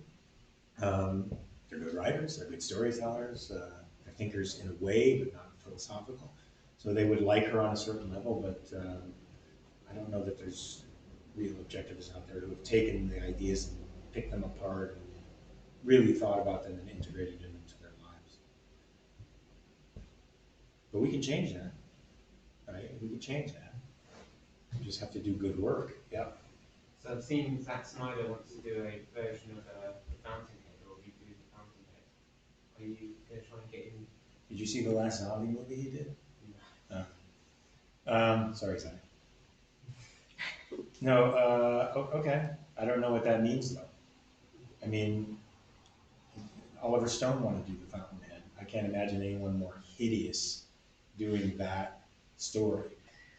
They're good writers, they're good storytellers, they're thinkers in a way, but not philosophical. So they would like her on a certain level, but I don't know that there's real objectivists out there who have taken the ideas and picked them apart and really thought about them and integrated them into their lives. But we can change that, right? We can change that. We just have to do good work. Yeah. So I've seen Zack Snyder wants to do a version of the Fountainhead, or reboot the Fountainhead. Are you going to try and get in? Did you see the last zombie movie he did? Sorry, Zach. No, okay. I don't know what that means, though. I mean, Oliver Stone wanted to do the Fountainhead. I can't imagine anyone more hideous doing that story.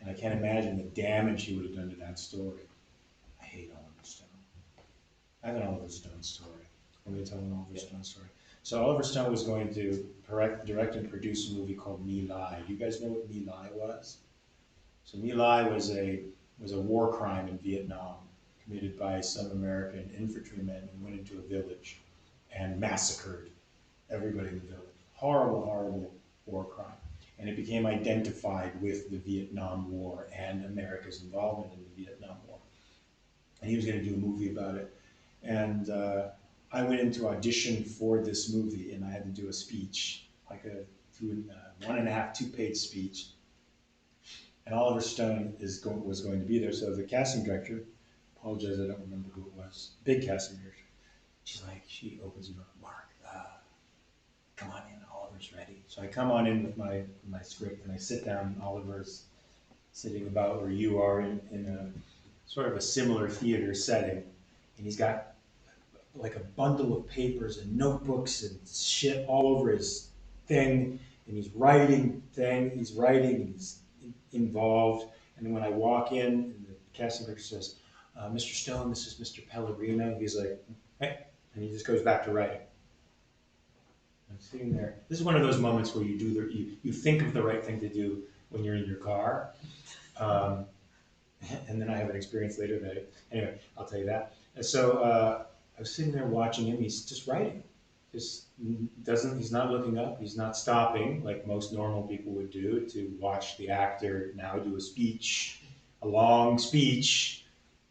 And I can't imagine the damage he would have done to that story. I hate Oliver Stone. I have an Oliver Stone story. Let me tell an Oliver Stone story. So Oliver Stone was going to direct and produce a movie called My Lai. Do you guys know what My Lai was? So My Lai was a war crime in Vietnam committed by some American infantrymen who went into a village and massacred everybody in the village. Horrible, horrible war crime. And it became identified with the Vietnam War and America's involvement in the Vietnam War. And he was going to do a movie about it. And I went into audition for this movie, and I had to do a speech, like a 1.5, 2-page speech. And Oliver Stone was going to be there. So the casting director, apologize, I don't remember who it was, big casting director. She opens the door, Mark, come on in, Oliver's ready. So I come on in with my script, and I sit down, and Oliver's sitting about where you are in a sort of a similar theater setting. And he's got like a bundle of papers and notebooks and shit all over his thing. And he's writing, and he's involved. And when I walk in, and the casting director says, Mr. Stone, this is Mr. Pellegrino. He's like, hey, and he just goes back to writing. I'm sitting there. This is one of those moments where you think of the right thing to do when you're in your car. And then I have an experience later that, anyway, I'll tell you that. And so I was sitting there watching him. He's just writing. He's not looking up. He's not stopping like most normal people would do to watch the actor now do a speech, a long speech.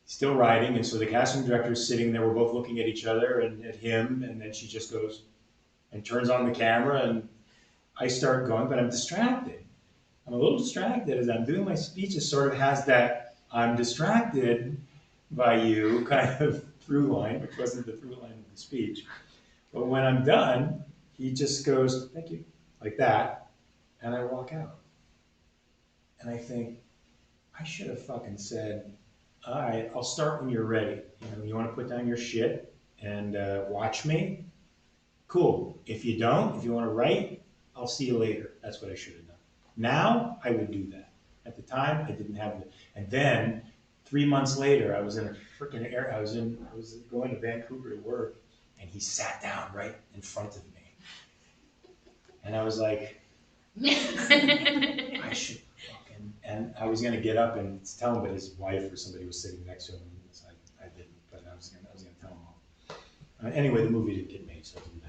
Still writing, and so the casting director is sitting there. We're both looking at each other and at him, and then she just goes and turns on the camera, and I start going, but I'm distracted. I'm a little distracted as I'm doing my speech. It sort of has that I'm distracted by you kind of through line, which wasn't the through line of the speech. But when I'm done, he just goes, thank you, like that, and I walk out. And I think, I should have fucking said, all right, I'll start when you're ready. You want to put down your shit and watch me? Cool. If you don't, if you want to write, I'll see you later. That's what I should have done. Now, I would do that. At the time, I didn't have it. And then, 3 months later, I was in a freaking I was going to Vancouver to work, and he sat down right in front of me. And I was like, I should fucking, and I was going to get up and tell him, but his wife or somebody was sitting next to him, so I didn't, but I was going to tell him all. Anyway, the movie didn't get made, so it didn't matter.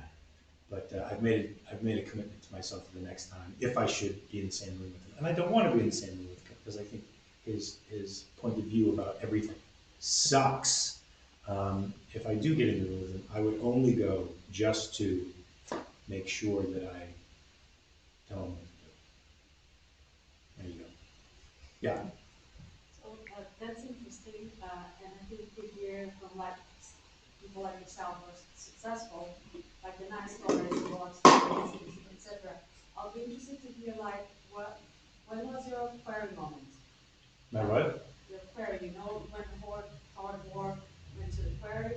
But I've made a commitment to myself for the next time, if I should be in the same room with him. And I don't want to be in the same room with him, because I think his point of view about everything sucks. If I do get into the room with him, I would only go just to make sure that I tell him what to do. There you go. Yeah. So that's interesting, and I think we hear from like people like yourself who are successful, like the nice stories, the blog stories, etc. I'll be interested to hear like when was your query moment? My what? Your query, you know, when Howard Moore went to the query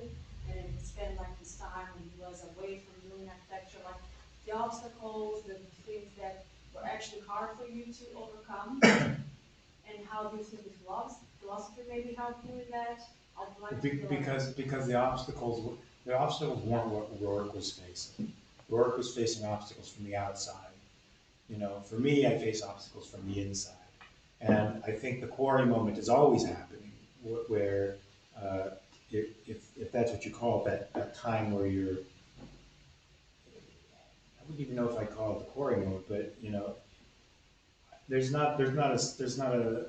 and he spent like his time when he was away from doing architecture, like the obstacles, the things that were actually hard for you to overcome, and how do you think the philosophy maybe helped you with that? I'd like to feel like Because the obstacles weren't what Rourke was facing. Rourke was facing obstacles from the outside. You know, for me, I face obstacles from the inside. And I think the quarry moment is always happening, where if that's what you call it, that time where you're, I wouldn't even know if I call it the quarry moment, but you know, there's not a single,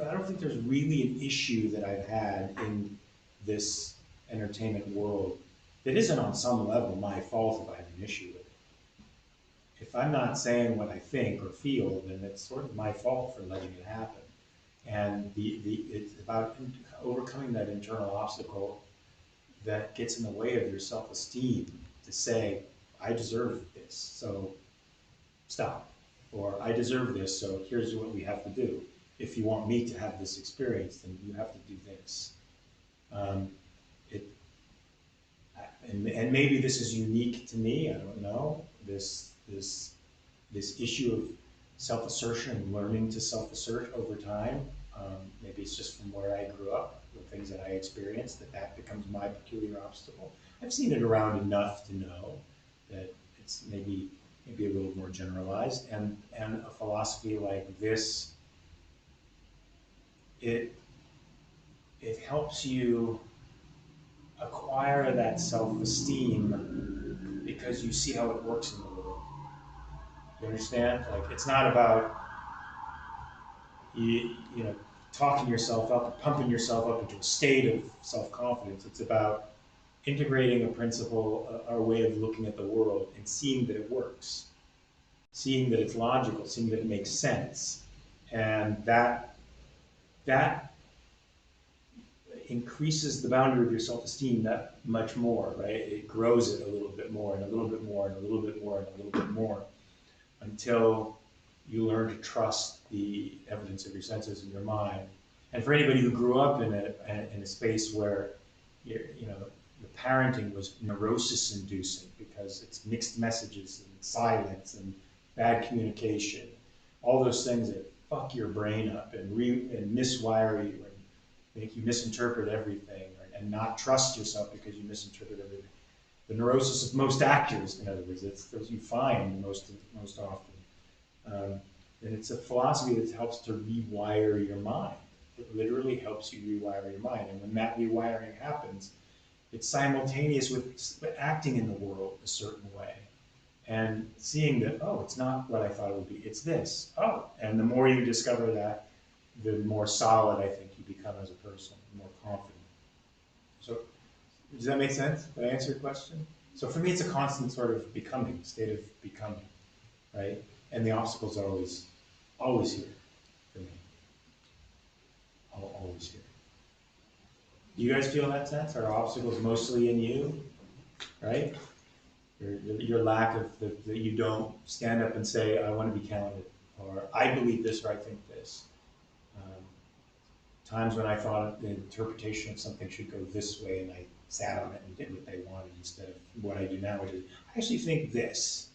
I don't think there's really an issue that I've had in this entertainment world that isn't on some level my fault if I have an issue with it. If I'm not saying what I think or feel, then it's sort of my fault for letting it happen. And it's about overcoming that internal obstacle that gets in the way of your self-esteem to say, I deserve this, so stop. Or I deserve this, so here's what we have to do. If you want me to have this experience, then you have to do this. And maybe this is unique to me, I don't know. This issue of self-assertion and learning to self-assert over time. Maybe it's just from where I grew up, the things that I experienced, that becomes my peculiar obstacle. I've seen it around enough to know that it's maybe a little more generalized. And a philosophy like this, it helps you acquire that self-esteem because you see how it works in the world. You understand? Like, it's not about you know, talking yourself up, pumping yourself up into a state of self-confidence. It's about integrating a principle, a way of looking at the world, and seeing that it works, seeing that it's logical, seeing that it makes sense, and that increases the boundary of your self-esteem that much more, right? It grows it a little bit more, and a little bit more, and a little bit more, and a little bit more, until you learn to trust the evidence of your senses and your mind. And for anybody who grew up in a space where you know, the parenting was neurosis-inducing because it's mixed messages and silence and bad communication, all those things that fuck your brain up and miswire you and make you misinterpret everything, and not trust yourself because you misinterpret everything. The neurosis of most actors, in other words, it's those you find most often. And it's a philosophy that helps to rewire your mind. It literally helps you rewire your mind. And when that rewiring happens, it's simultaneous with acting in the world a certain way. And seeing that, oh, it's not what I thought it would be, it's this. Oh, and the more you discover that, the more solid I think you become as a person, the more confident. So, does that make sense? Did I answer your question? So for me, it's a constant sort of becoming, state of becoming, right? And the obstacles are always here for me. Always here. Do you guys feel that sense? Are obstacles mostly in you, right? Your lack of that you don't stand up and say, I want to be counted, or I believe this, or I think this. Times when I thought the interpretation of something should go this way, and I sat on it and did what they wanted instead of what I do now, which is, I actually think this,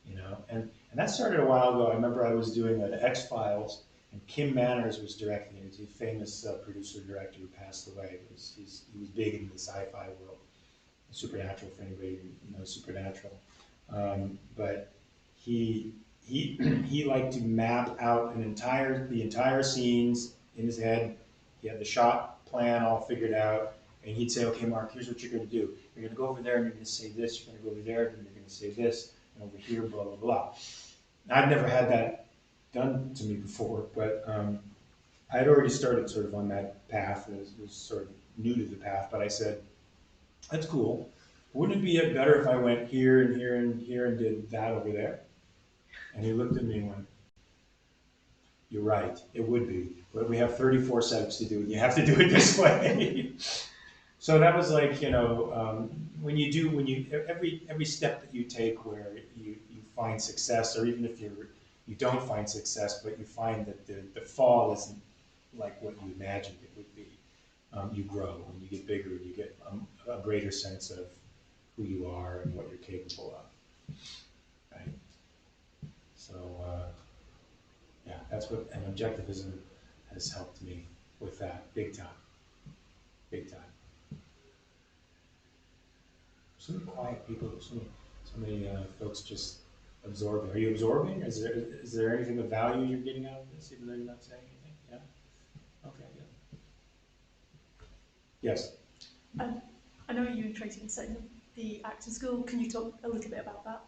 you know? And that started a while ago. I remember I was doing an X-Files, and Kim Manners was directing it. He's a famous producer-director who passed away. He was big in the sci-fi world. Supernatural, for anybody who knows Supernatural. But he liked to map out the entire scenes in his head. He had the shot plan all figured out, and he'd say, okay, Mark, here's what you're going to do. You're going to go over there, and you're going to say this. You're going to go over there, and you're going to say this, and over here, blah, blah, blah. I've never had that done to me before, but I had already started sort of on that path. It was sort of new to the path, but I said, that's cool. Wouldn't it be better if I went here and here and here and did that over there? And he looked at me and went, you're right, it would be. But we have 34 setups to do, and you have to do it this way. So that was like, every step that you take where you find success, or even if you don't find success, but you find that the fall isn't like what you imagined it would be. You grow and you get bigger, and you get a greater sense of who you are and what you're capable of. Right? So, yeah, that's what, and Objectivism has helped me with that, big time. Big time. So many quiet people, so many folks just absorbing. Are you absorbing? Is there anything of value you're getting out of this, even though you're not saying anything? Yeah? Okay, good. Yes? I know you and Tracy were saying the acting school. Can you talk a little bit about that?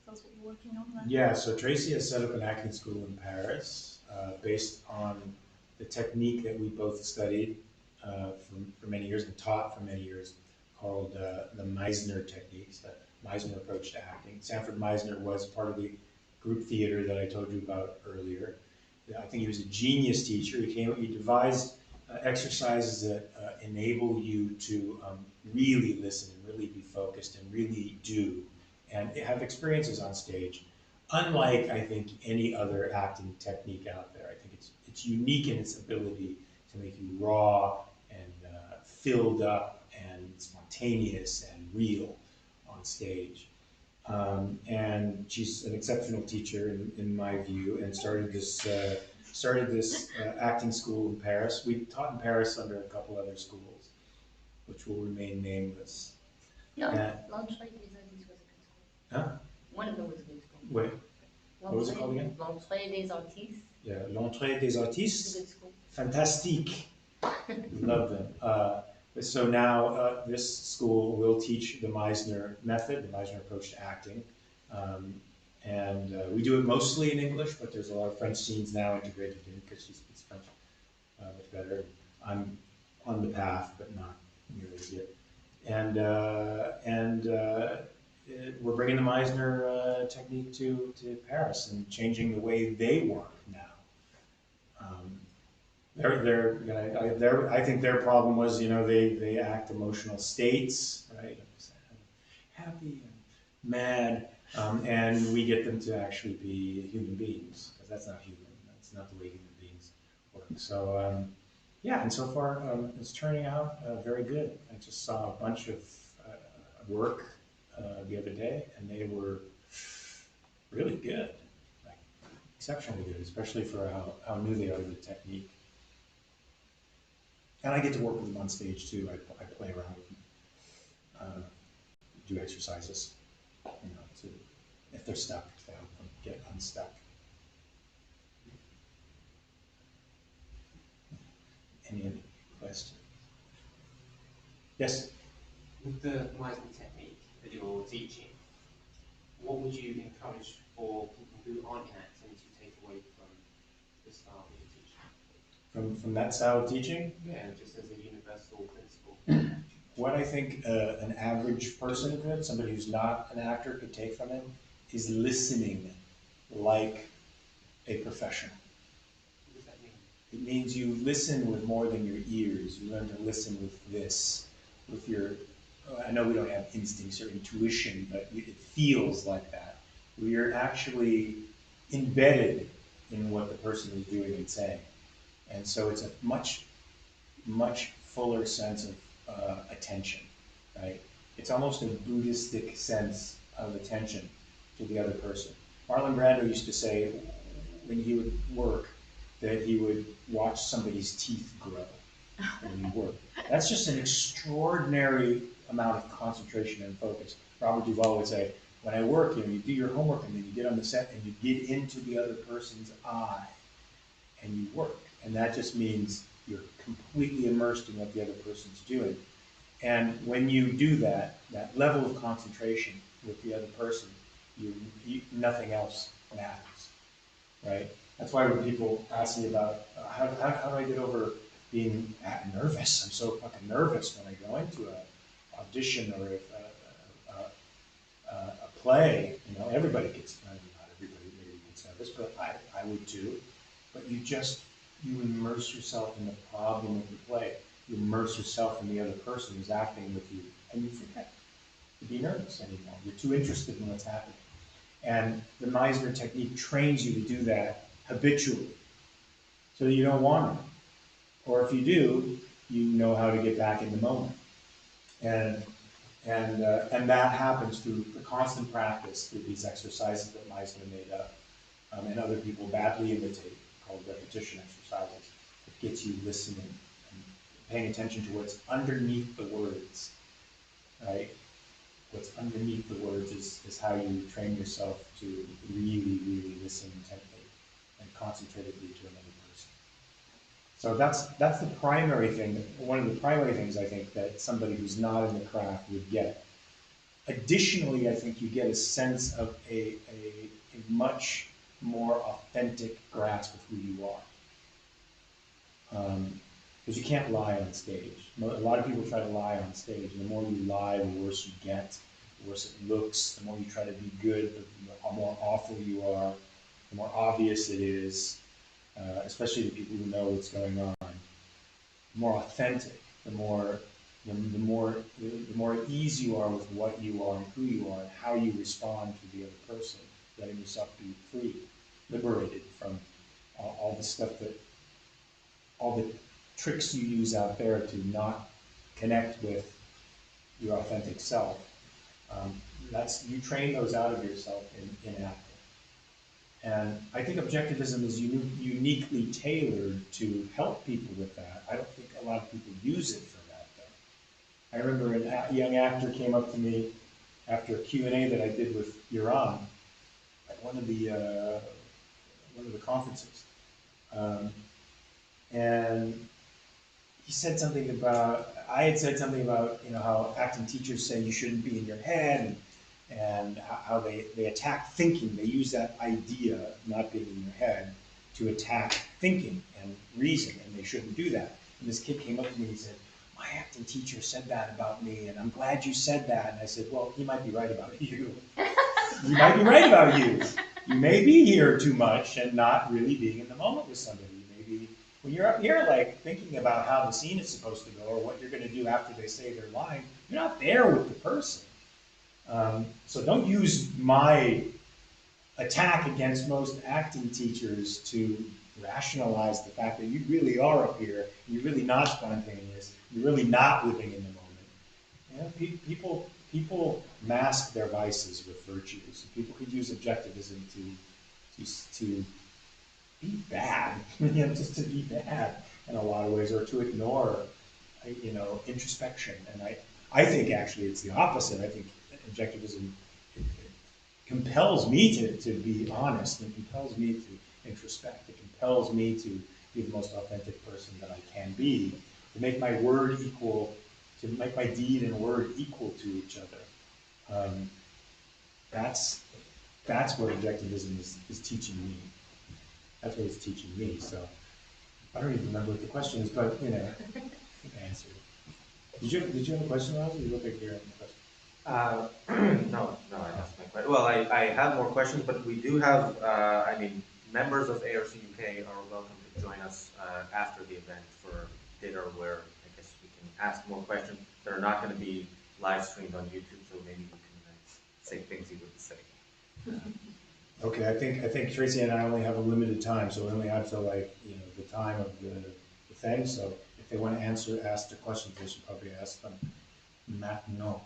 Tell us what you're working on there. Yeah, so Tracy has set up an acting school in Paris based on the technique that we both studied for many years and taught for many years, called the Meisner techniques, the Meisner approach to acting. Sanford Meisner was part of the group theater that I told you about earlier. I think he was a genius teacher. He devised exercises that enable you to really listen and really be focused and really do and have experiences on stage, unlike, I think, any other acting technique out there. I think it's unique in its ability to make you raw and filled up and spontaneous and real on stage. And she's an exceptional teacher in my view, and started this acting school in Paris. We taught in Paris under a couple other schools, which will remain nameless. No, Yeah. L'Entrée des Artistes was a good school. Huh? One of them was a good school. Wait, what was it called again? L'Entrée des Artistes. Yeah, L'Entrée des It's a Artistes. good school. Fantastique. Love them. So now this school will teach the Meisner method, the Meisner approach to acting. And we do it mostly in English, but there's a lot of French scenes now integrated in because she speaks French much better. I'm on the path, but not nearly as yet. And we're bringing the Meisner technique to Paris and changing the way they work now. I think their problem was, they act emotional states, right? Happy and mad, and we get them to actually be human beings, because that's not human. That's not the way human beings work. So, yeah, and so far it's turning out very good. I just saw a bunch of work the other day, and they were really good, like exceptionally good, especially for how new they are to the technique. And I get to work with them on stage too. I play around with them, do exercises, if they're stuck, to help them get unstuck. Any other questions? Yes? With the Meisner technique that you're teaching, what would you encourage for people who aren't in acting to take away from the style that you're teaching? From that style of teaching? Yeah, just as a universal principle. What I think an average person could, somebody who's not an actor, could take from it, is listening like a professional. What does that mean? It means you listen with more than your ears. You learn to listen with this, with your, I know we don't have instincts or intuition, but it feels like that. Where you're actually embedded in what the person is doing and saying. And so it's a much, much fuller sense of attention, right? It's almost a Buddhistic sense of attention to the other person. Marlon Brando used to say when he would work that he would watch somebody's teeth grow when he worked. That's just an extraordinary amount of concentration and focus. Robert Duvall would say, when I work, you do your homework and then you get on the set and you get into the other person's eye and you work. And that just means you're completely immersed in what the other person's doing. And when you do that, that level of concentration with the other person, nothing else matters, right? That's why when people ask me about how do I get over being nervous? I'm so fucking nervous when I go into an audition or a play. Everybody gets, not everybody maybe gets nervous, but I would too. But you immerse yourself in the problem of the play. you immerse yourself in the other person who's acting with you, and you forget to be nervous anymore. You're too interested in what's happening. And the Meisner technique trains you to do that habitually, so that you don't wander. Or if you do, you know how to get back in the moment. And that happens through the constant practice, through these exercises that Meisner made up, and other people badly imitate, called repetition exercises. It gets you listening and paying attention to what's underneath the words, right? What's underneath the words is how you train yourself to really, really listen intently and concentratedly to another person. So that's the primary thing, one of the primary things I think that somebody who's not in the craft would get. Additionally, I think you get a sense of a much more authentic grasp of who you are. Because you can't lie on stage. A lot of people try to lie on stage, and the more you lie, the worse you get, the worse it looks. The more you try to be good, the more awful you are, the more obvious it is, especially to people who know what's going on. The more authentic, the more at ease you are with what you are and who you are and how you respond to the other person, letting yourself be free, liberated from all the stuff all the tricks you use out there to not connect with your authentic self. You train those out of yourself in acting. And I think Objectivism is uniquely tailored to help people with that. I don't think a lot of people use it for that, though. I remember a young actor came up to me after a Q&A that I did with Iran at one of the conferences. And he said something about, I had said something about, how acting teachers say you shouldn't be in your head, and how they attack thinking. They use that idea of not being in your head to attack thinking and reason, and they shouldn't do that. And this kid came up to me and he said, my acting teacher said that about me, and I'm glad you said that. And I said, well, he might be right about you. He might be right about you. You may be here too much and not really being in the moment with somebody. Maybe when you're up here, like, thinking about how the scene is supposed to go or what you're going to do after they say their line, you're not there with the person. So don't use my attack against most acting teachers to rationalize the fact that you really are up here, and you're really not spontaneous, you're really not living in the moment. People mask their vices with virtues. People could use Objectivism to be bad, just to be bad in a lot of ways, or to ignore, introspection. And I think actually it's the opposite. I think Objectivism compels me to be honest, and compels me to introspect. It compels me to be the most authentic person that I can be, to make my word equal, to make my deed and word equal to each other. That's what Objectivism is teaching me. That's what it's teaching me. So I don't even remember what the question is, but I think I answered it. Did you have a question, Ross? You look like you're having a question. No, I lost my question. Well, I have more questions, but we do have, members of ARC UK are welcome to join us after the event for dinner, where I guess we can ask more questions that are not going to be live streamed on YouTube, so maybe we can say things you wouldn't say. Okay, I think Tracy and I only have a limited time, so we only have to the time of the thing. So if they want to ask the questions, they should probably ask them. No.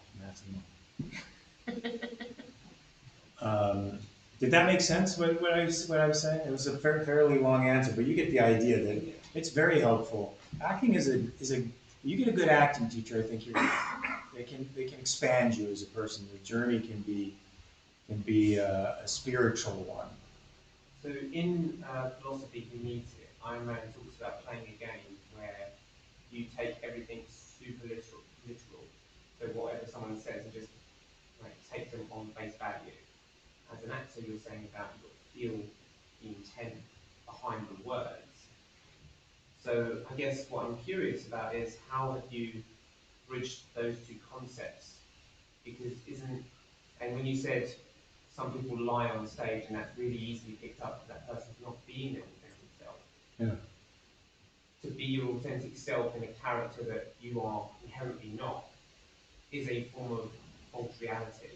Did that make sense? What I was saying? It was a fairly long answer, but you get the idea that it's very helpful. Acting is you get a good acting teacher. I think they can expand you as a person. The journey can be a spiritual one. So in philosophy, he needs it. Iron Man talks about playing a game where you take everything super literal. So whatever someone says, and just take them on face value. As an actor, you're saying about you've got to feel the intent behind the words. So I guess what I'm curious about is how have you bridged those two concepts? Because and when you said some people lie on stage and that's really easily picked up that person's not being their authentic self. Yeah. to be your authentic self in a character that you are inherently not is a form of false reality.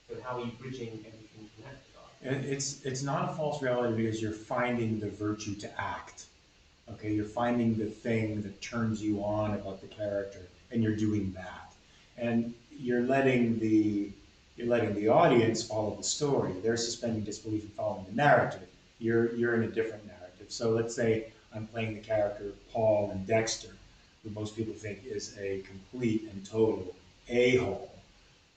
So how are you bridging everything from that regard? It's not a false reality because you're finding the virtue to act. Okay, you're finding the thing that turns you on about the character, and you're doing that. And you're letting the audience follow the story. They're suspending disbelief and following the narrative. You're in a different narrative. So let's say I'm playing the character Paul and Dexter, who most people think is a complete and total a-hole.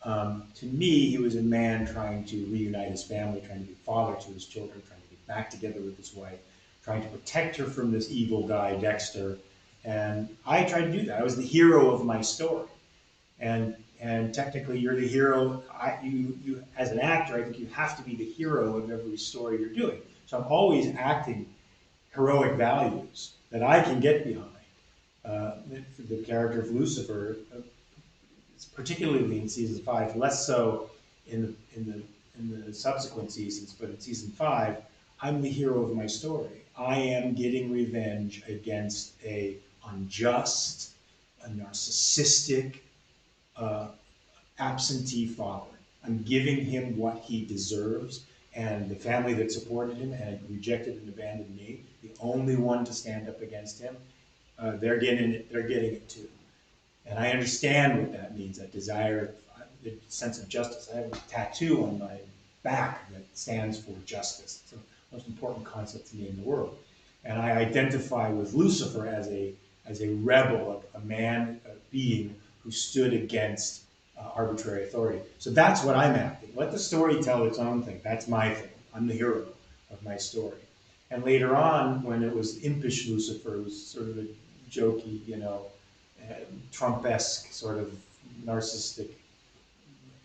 To me, he was a man trying to reunite his family, trying to be father to his children, trying to get back together with his wife, trying to protect her from this evil guy, Dexter. And I tried to do that. I was the hero of my story. And technically, you're the hero. You as an actor, I think you have to be the hero of every story you're doing. So I'm always acting heroic values that I can get behind. The character of Lucifer, particularly in season 5, less so in the subsequent seasons, but in season 5, I'm the hero of my story. I am getting revenge against a unjust, a narcissistic, absentee father. I'm giving him what he deserves, and the family that supported him and rejected and abandoned me, the only one to stand up against him, they're getting it too. And I understand what that means, that desire, the sense of justice. I have a tattoo on my back that stands for justice. It's the most important concept to me in the world. And I identify with Lucifer as a rebel, a man, a being who stood against arbitrary authority. So that's what I'm acting. Let the story tell its own thing. That's my thing. I'm the hero of my story. And later on, when it was impish Lucifer, who was sort of a jokey, Trump-esque sort of narcissistic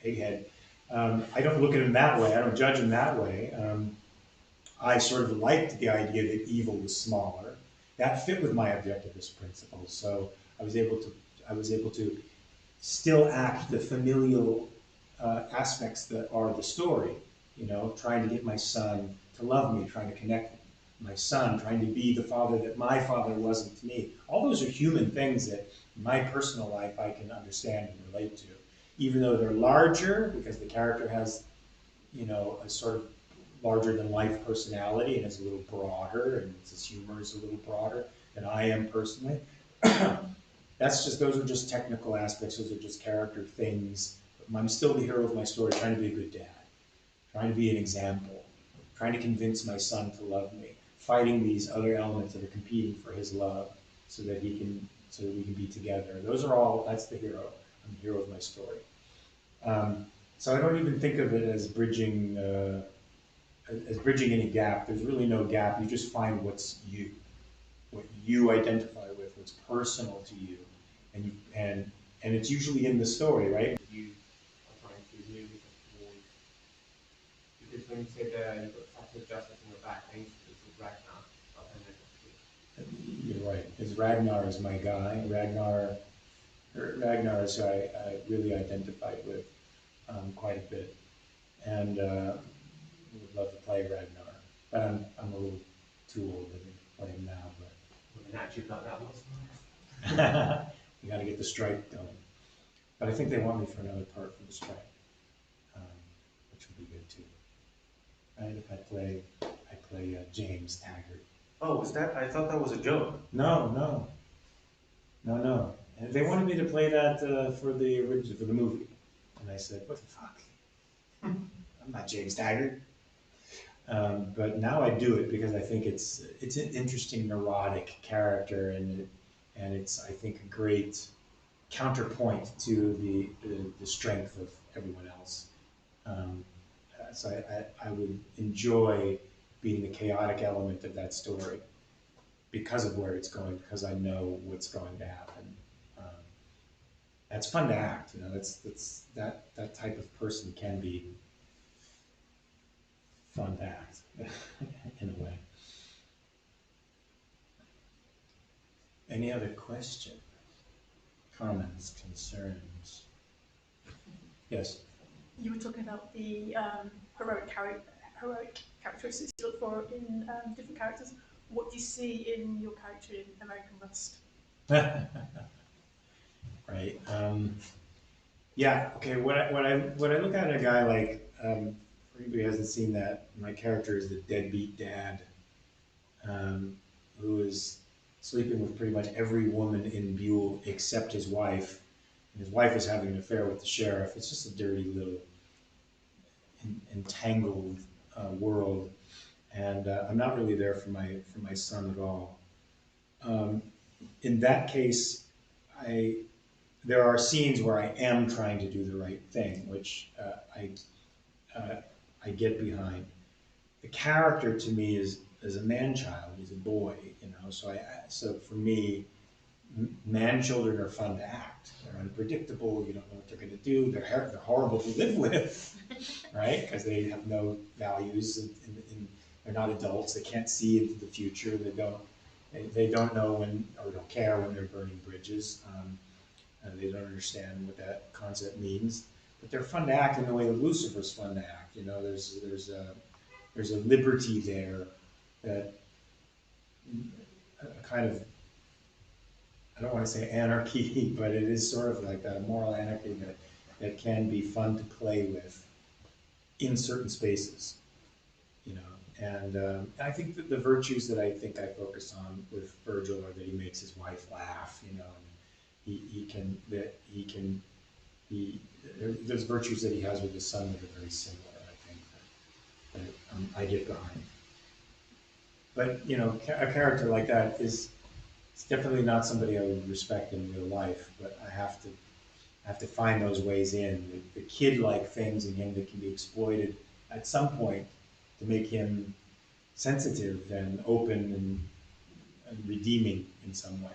egghead, I don't look at him that way. I don't judge him that way. I sort of liked the idea that evil was smaller. That fit with my objectivist principles. So I was able to still act the familial aspects that are the story. Trying to get my son to love me, trying to connect with my son, trying to be the father that my father wasn't to me. All those are human things that in my personal life I can understand and relate to. Even though they're larger, because the character has, a sort of larger than life personality and is a little broader, and his humor is a little broader than I am personally. Those are just technical aspects, those are just character things. I'm still the hero of my story, trying to be a good dad, trying to be an example, trying to convince my son to love me, fighting these other elements that are competing for his love so that we can be together. That's the hero. I'm the hero of my story. So I don't even think of it as bridging any gap. There's really no gap. You just find what you identify with, what's personal to you, and it's usually in the story, right? You are trying to move towards, because when you said you've got tattoo justice on your back, I used to think of Ragnar. You're right. Because Ragnar is my guy. Ragnar is who I really identified with quite a bit, and would love to play Ragnar. But I'm a little too old to play him now. But With an attitude like that, what's we got to get the strike going. But I think they want me for another part for the strike, which would be good too. Right? If I play James Taggart. Oh, was that? I thought that was a joke. No. And they wanted me to play that for the movie, and I said, "What the fuck? I'm not James Taggart." But now I do it because I think it's an interesting neurotic character, and it's, I think, a great counterpoint to the strength of everyone else. So I would enjoy being the chaotic element of that story because of where it's going, because I know what's going to happen. That's fun to act, that type of person can be fun to act in a way. Any other question, comments, concerns? Yes. You were talking about the heroic characteristics you look for in different characters. what do you see in your character in American Rust? Right. Yeah. Okay. What I look at in a guy like, for anybody who hasn't seen that, my character is the deadbeat dad, who is sleeping with pretty much every woman in Buell except his wife, and his wife is having an affair with the sheriff. It's just a dirty little entangled world, and I'm not really there for my son at all. In that case, there are scenes where I am trying to do the right thing, which I get behind. The character to me is a man child. He's a boy, you know. So for me, man children are fun to act. They're unpredictable. You don't know what they're going to do. They're horrible to live with, right? Because they have no values. They're not adults. They can't see into the future. They don't know when, or don't care when they're burning bridges. They don't understand what that concept means. But they're fun to act in the way that Lucifer's fun to act. You know, there's a liberty there that a kind of, I don't want to say anarchy, but it is sort of like that moral anarchy that can be fun to play with in certain spaces, you know. And I think that the virtues that I think I focus on with Virgil are that he makes his wife laugh, you know, and there's virtues that he has with his son that are very similar, I think, that I get behind. But, you know, a character like that is definitely not somebody I would respect in real life, but I have to find those ways in, the kid-like things in him that can be exploited at some point to make him sensitive and open and redeeming in some way.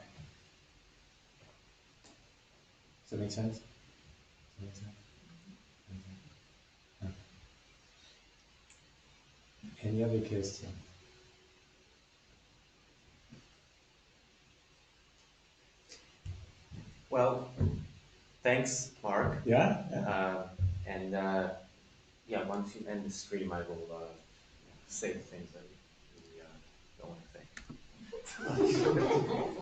Does that make sense? Any other question? Well, thanks, Mark. Yeah? And yeah, once you end the stream, I will say the things that we don't want to say.